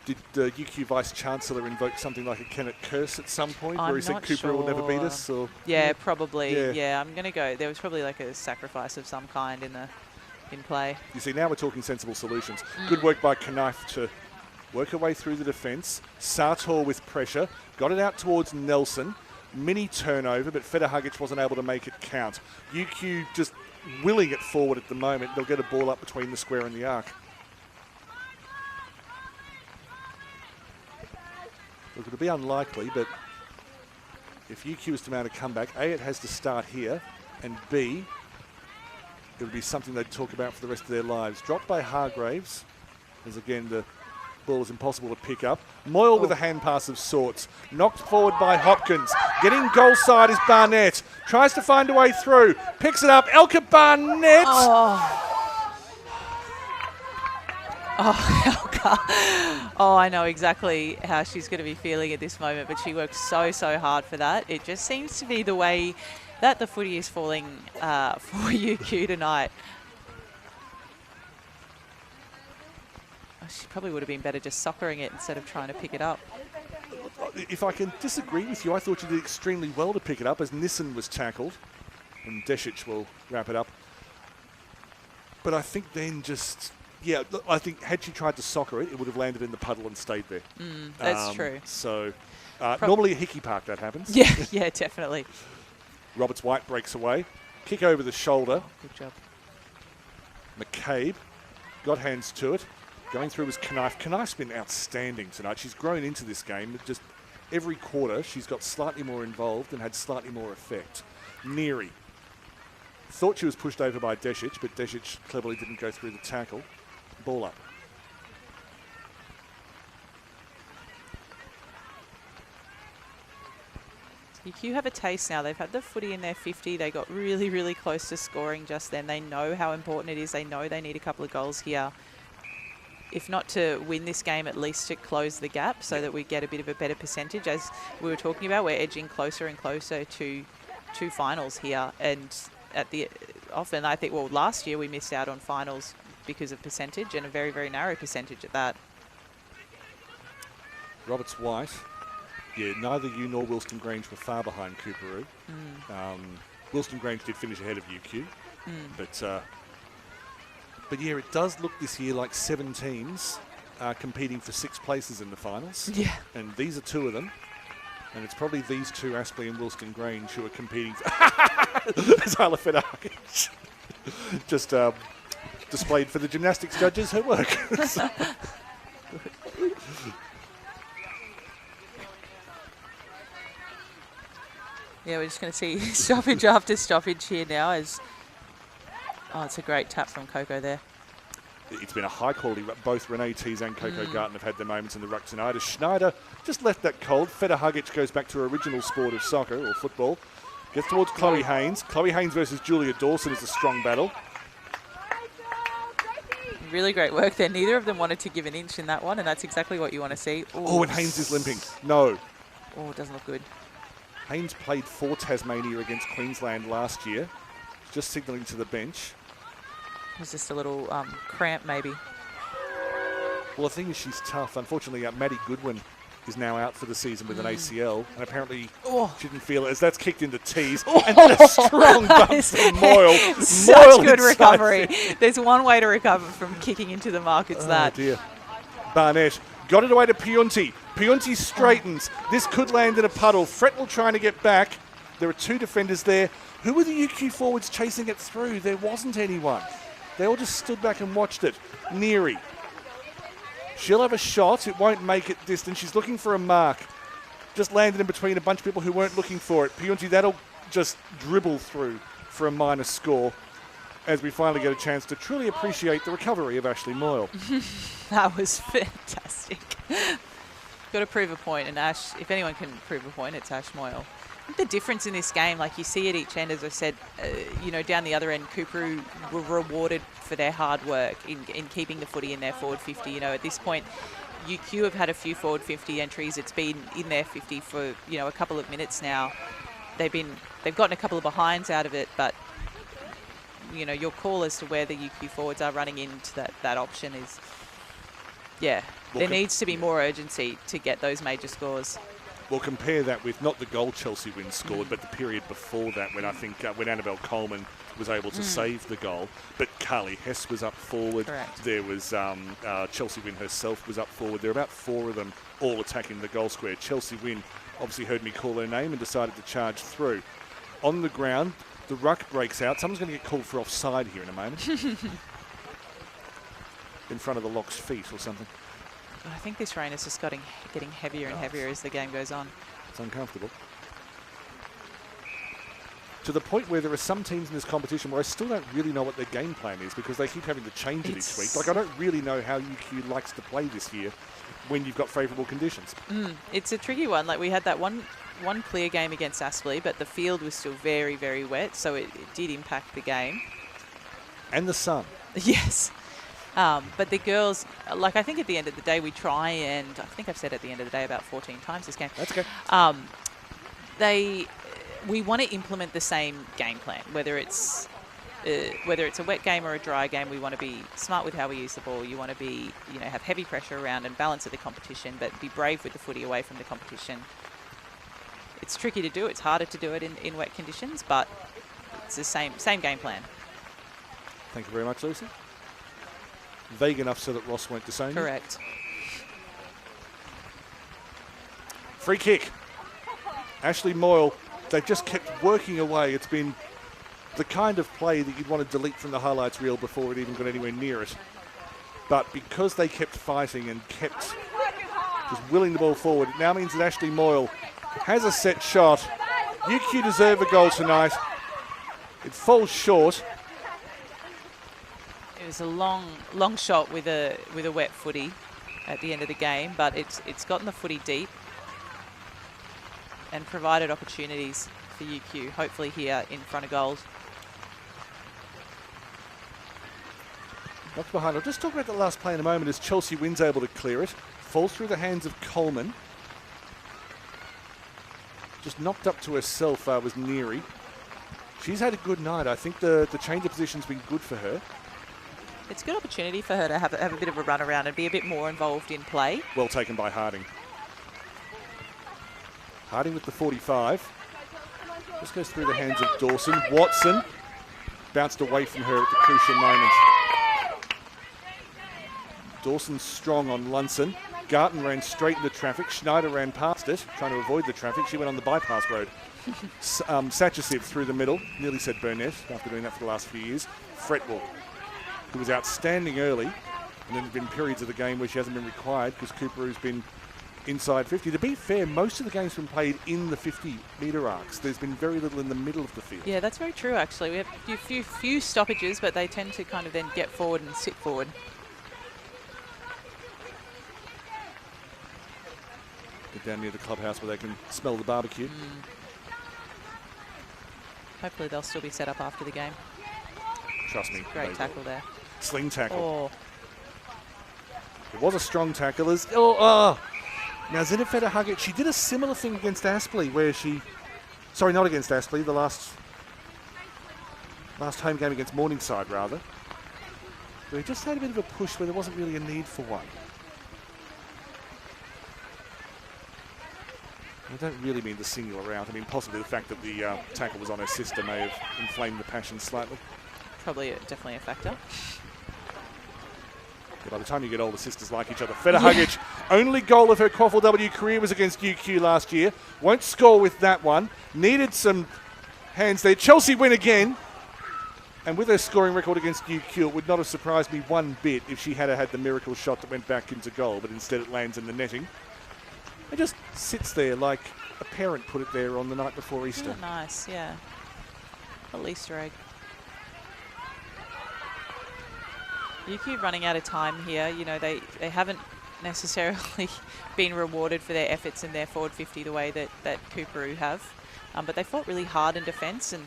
Did the UQ Vice-Chancellor invoke something like a Kennett curse at some point I'm where he said not Coorparoo will never beat sure. us? Or? Yeah, probably. Yeah. Yeah, I'm going to go. There was probably like a sacrifice of some kind in play. You see, now we're talking sensible solutions. Good work by Knife to work her way through the defence. Sartor with pressure. Got it out towards Nelson. Mini turnover, but Federhugic wasn't able to make it count. UQ just willing it forward at the moment. They'll get a ball up between the square and the arc. Look, it'll be unlikely, but if UQ is to mount a comeback, A, it has to start here, and B, it would be something they'd talk about for the rest of their lives. Dropped by Hargraves, as again the ball is impossible to pick up. Moyle with a hand pass of sorts. Knocked forward by Hopkins. Getting goal side is Barnett. Tries to find a way through. Picks it up. Elka Barnett. Elka. Oh, I know exactly how she's going to be feeling at this moment, but she worked so hard for that. It just seems to be the way that the footy is falling for UQ tonight. She probably would have been better just soccering it instead of trying to pick it up. If I can disagree with you, I thought you did extremely well to pick it up as Nissen was tackled. And Desic will wrap it up. But I think then just... Yeah, I think had she tried to soccer it, it would have landed in the puddle and stayed there. That's true. So, normally at Hickey Park that happens. Yeah, definitely. Roberts White breaks away. Kick over the shoulder. Good job. McCabe got hands to it. Going through was Knife. Knife's been outstanding tonight. She's grown into this game. Just every quarter, she's got slightly more involved and had slightly more effect. Neary. Thought she was pushed over by Desic, but Desic cleverly didn't go through the tackle. Ball up. UQ have a taste now. They've had the footy in their 50. They got really, really close to scoring just then. They know how important it is. They know they need a couple of goals here. If not to win this game, at least to close the gap so that we get a bit of a better percentage. As we were talking about, we're edging closer and closer to finals here. And often I think, well, last year we missed out on finals because of percentage, and a very, very narrow percentage at that. Roberts White. Yeah, neither you nor Wilston Grange were far behind Coorparoo. Wilston Grange did finish ahead of UQ. But yeah, it does look this year like 7 teams are competing for 6 places in the finals. Yeah. And these are 2 of them. And it's probably these 2, Aspley and Wilston Grange, who are competing for... Zala Fedakis. Just displayed for the gymnastics judges her work. Yeah, we're just going to see stoppage after stoppage here now as... Oh, it's a great tap from Coco there. It's been a high quality. Both Renee Tees and Coco Garten have had their moments in the ruck tonight. As Schneider just left that cold. Federhugic goes back to her original sport of soccer or football. Gets towards Chloe Haynes. Chloe Haynes versus Julia Dawson is a strong battle. Really great work there. Neither of them wanted to give an inch in that one, and that's exactly what you want to see. Ooh. Oh, and Haynes is limping. No. Oh, it doesn't look good. Haynes played for Tasmania against Queensland last year. Just signalling to the bench. It was just a little cramp, maybe. Well, the thing is, she's tough. Unfortunately, Maddie Goodwin is now out for the season with an ACL, and apparently she didn't feel it as that's kicked into Tees. And then a strong bump from Moyle. Such good recovery. There's one way to recover from kicking into the mark, it's that. Oh, dear. Barnett got it away to Piunti. Piunti straightens. This could land in a puddle. Fretwell trying to get back. There are 2 defenders there. Who were the UQ forwards chasing it through? There wasn't anyone. They all just stood back and watched it. Neary. She'll have a shot. It won't make it distance. She's looking for a mark. Just landed in between a bunch of people who weren't looking for it. Pionji, that'll just dribble through for a minus score as we finally get a chance to truly appreciate the recovery of Ashley Moyle. That was fantastic. Got to prove a point, and Ash, if anyone can prove a point, it's Ash Moyle. I think the difference in this game, like you see at each end, as I said, down the other end, Coorparoo were rewarded for their hard work in keeping the footy in their forward 50. At this point, UQ have had a few forward 50 entries. It's been in their 50 for, a couple of minutes now. They've gotten a couple of behinds out of it, but, your call as to where the UQ forwards are running into that option is, there needs to be more urgency to get those major scores. We'll compare that with not the goal Chelsea Wynn scored, but the period before that when I think when Annabelle Coleman was able to save the goal. But Carly Hess was up forward. Correct. There was Chelsea Wynn herself was up forward. There were about 4 of them all attacking the goal square. Chelsea Wynn obviously heard me call her name and decided to charge through. On the ground, the ruck breaks out. Someone's going to get called for offside here in a moment. In front of the lock's feet or something. I think this rain is just getting heavier and heavier as the game goes on. It's uncomfortable. To the point where there are some teams in this competition where I still don't really know what their game plan is because they keep having to change it each week. Like, I don't really know how UQ likes to play this year when you've got favourable conditions. It's a tricky one. Like, we had that one clear game against Aspley, but the field was still very, very wet, so it did impact the game. And the sun. Yes. But the girls, I think at the end of the day, we try and, I think I've said at the end of the day about 14 times this game. That's okay. We want to implement the same game plan, whether it's a wet game or a dry game. We want to be smart with how we use the ball. You want to be, have heavy pressure around and balance at the competition, but be brave with the footy away from the competition. It's tricky to do. It's harder to do it in wet conditions, but it's the same game plan. Thank you very much, Lucy. Vague enough so that Ross won't disown you. Correct. Free kick. Ashley Moyle, they've just kept working away. It's been the kind of play that you'd want to delete from the highlights reel before it even got anywhere near it. But because they kept fighting and kept just willing the ball forward, it now means that Ashley Moyle has a set shot. UQ deserve a goal tonight. It falls short. It was a long shot with a wet footy at the end of the game, but it's gotten the footy deep and provided opportunities for UQ, hopefully here in front of goals. Knocked behind. I'll just talk about the last play in a moment as Chelsea Wynn's able to clear it. Falls through the hands of Coleman. Just knocked up to herself was Neary. She's had a good night. I think the change of position's been good for her. It's a good opportunity for her to have a bit of a run around and be a bit more involved in play. Well taken by Harding. Harding with the 45. Just goes through the hands of Dawson. Watson bounced away from her at the crucial moment. Dawson strong on Lunson. Garton ran straight into traffic. Schneider ran past it, trying to avoid the traffic. She went on the bypass road. Satchisiv through the middle. Nearly said Burnett after doing that for the last few years. Fretwell, who was outstanding early, and then there's been periods of the game where she hasn't been required because Coorparoo's been inside 50. To be fair, most of the game's been played in the 50-metre arcs. There's been very little in the middle of the field. Yeah, that's very true, actually. We have a few stoppages, but they tend to kind of then get forward and sit forward. Get down near the clubhouse where they can smell the barbecue. Hopefully they'll still be set up after the game. Trust me. Great tackle there. Sling tackle. Oh. It was a strong tackle. Now, Zinifeda Huggett, she did a similar thing against Aspley where she... Sorry, not against Aspley, the last home game against Morningside, rather. They just had a bit of a push where there wasn't really a need for one. I don't really mean to single her out. I mean, possibly the fact that the tackle was on her sister may have inflamed the passion slightly. Definitely a factor. Yeah, by the time you get older, sisters like each other. Feta Huggett, only goal of her QAFLW career was against UQ last year. Won't score with that one. Needed some hands there. Chelsea win again. And with her scoring record against UQ, it would not have surprised me one bit if she had had the miracle shot that went back into goal, but instead it lands in the netting. It just sits there like a parent put it there on the night before Easter. Isn't that nice? Yeah. A little Easter egg. UQ running out of time here. You know, they haven't necessarily been rewarded for their efforts in their forward 50 the way that Coorparoo have. But they fought really hard in defence. And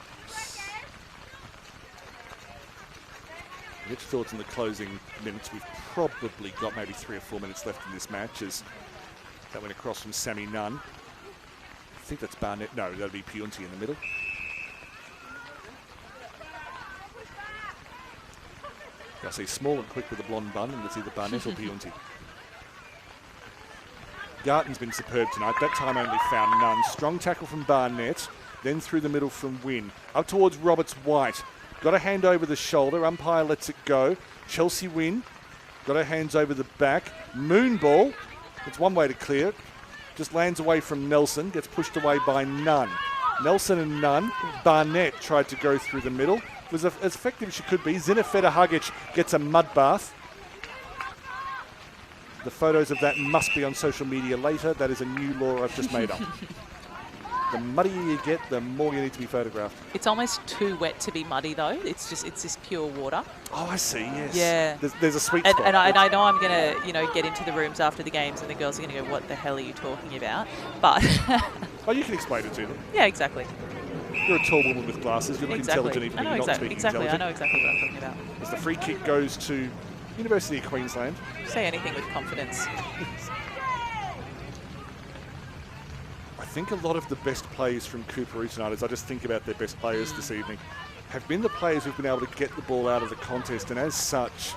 Which thoughts in the closing minutes? We've probably got maybe 3 or 4 minutes left in this match as that went across from Sammy Nunn. I think that's Barnett. No, that'll be Piunti in the middle. I see small and quick with a blonde bun, and it's either Barnett or Piunti. Garton's been superb tonight. That time only found Nunn. Strong tackle from Barnett, then through the middle from Wynn. Up towards Roberts-White. Got a hand over the shoulder. Umpire lets it go. Chelsea Wynn. Got her hands over the back. Moon ball. It's one way to clear it. Just lands away from Nelson. Gets pushed away by Nunn. Nelson and Nunn. Barnett tried to go through the middle. Was as effective as she could be. Zinafeta Hugic gets a mud bath. The photos of that must be on social media later. That is a new law I've just made up. The muddier you get, the more you need to be photographed. it's almost too wet to be muddy, though. It's just pure water. Oh, I see, yes. Yeah. There's a sweet And, spot. and I know I'm going to, get into the rooms after the games and the girls are going to go, what the hell are you talking about? But, Oh, you can explain it to them. yeah, exactly. You're a tall woman with glasses. You look intelligent even I when know you're not speaking exactly. I intelligent. know exactly what I'm talking about. As the free kick goes to University of Queensland. Say anything with confidence. I think a lot of the best players from Coorparoo tonight, as I just think about their best players this evening, have been the players who've been able to get the ball out of the contest, and as such,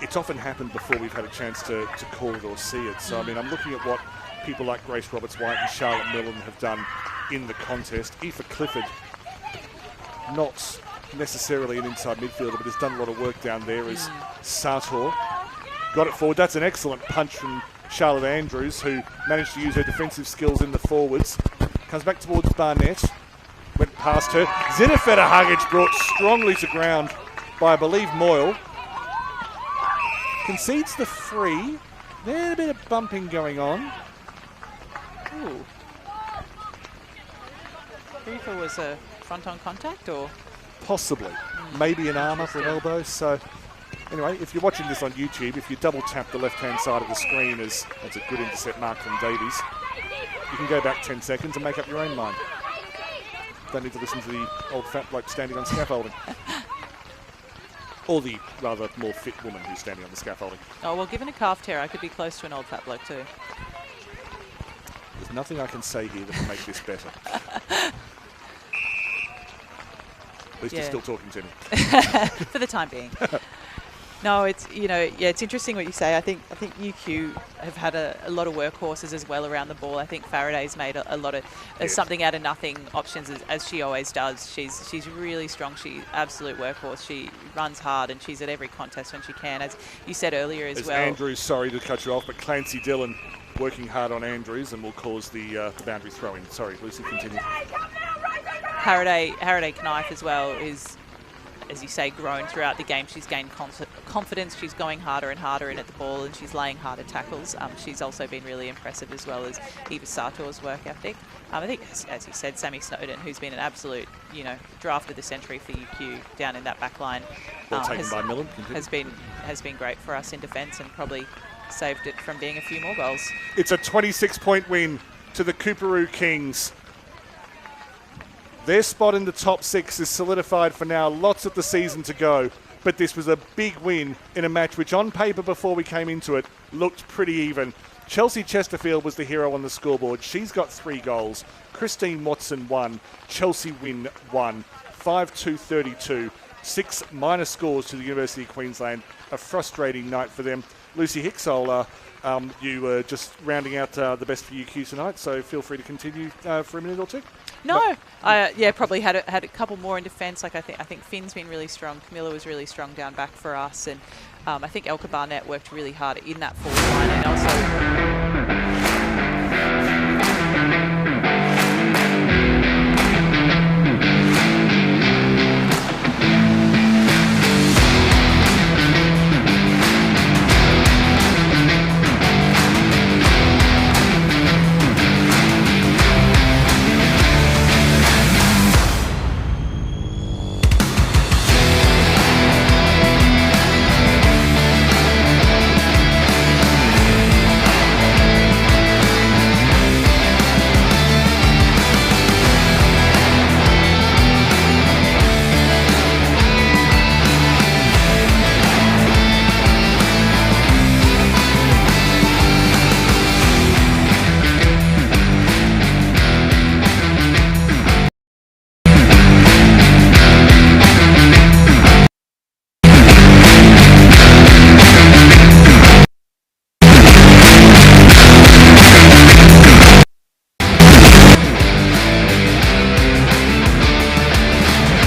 it's often happened before we've had a chance to call it or see it. So, I mean, I'm looking at what people like Grace Roberts-White and Charlotte Millen have done in the contest. Aoife Clifford, not necessarily an inside midfielder, but has done a lot of work down there as Sartor. Got it forward. That's an excellent punch from Charlotte Andrews, who managed to use her defensive skills in the forwards. Comes back towards Barnett. Went past her. Zinafeta Hugic brought strongly to ground by, I believe, Moyle. Concedes the free. There's a bit of bumping going on. Ooh. Aoife was a front-on contact, or? Possibly. Maybe an arm up or an elbow. So, anyway, if you're watching this on YouTube, if you double tap the left-hand side of the screen, as that's a good intercept mark from Davies, you can go back 10 seconds and make up your own mind. Don't need to listen to the old fat bloke standing on scaffolding. Or the rather more fit woman who's standing on the scaffolding. Oh, well, given a calf tear, I could be close to an old fat bloke too. There's nothing I can say here that will make this better. At least you're still talking to me. For the time being. No, it's it's interesting what you say. I think UQ have had a lot of workhorses as well around the ball. I think Faraday's made a lot of something out of nothing options as she always does. She's really strong. She's absolute workhorse. She runs hard and she's at every contest when she can, as you said earlier as well. Andrews, sorry to cut you off, but Clancy Dillon working hard on Andrews and will cause the boundary throw-in. Sorry, Lucy, continue. Haraday Knife as well is, as you say, grown throughout the game. She's gained confidence. She's going harder and harder in at the ball, and she's laying harder tackles. She's also been really impressive, as well as Eva Sartor's work ethic. I think, as you said, Sammy Snowden, who's been an absolute, draft of the century for UQ down in that back line, Well taken by Millen. has been great for us in defence and probably saved it from being a few more goals. It's a 26-point win to the Coorparoo Kings. Their spot in the top 6 is solidified for now. Lots of the season to go. But this was a big win in a match which, on paper before we came into it, looked pretty even. Chelsea Chesterfield was the hero on the scoreboard. She's got 3 goals. Christine Watson 1. Chelsea Wynn 1. 5-2-32. 6 minor scores to the University of Queensland. A frustrating night for them. Lucy Hicks, you were just rounding out the best for UQ tonight, so feel free to continue for a minute or two. No, probably had a couple more in defence. Like I think Finn's been really strong. Camilla was really strong down back for us, and I think Elka Barnett worked really hard in that forward line, and also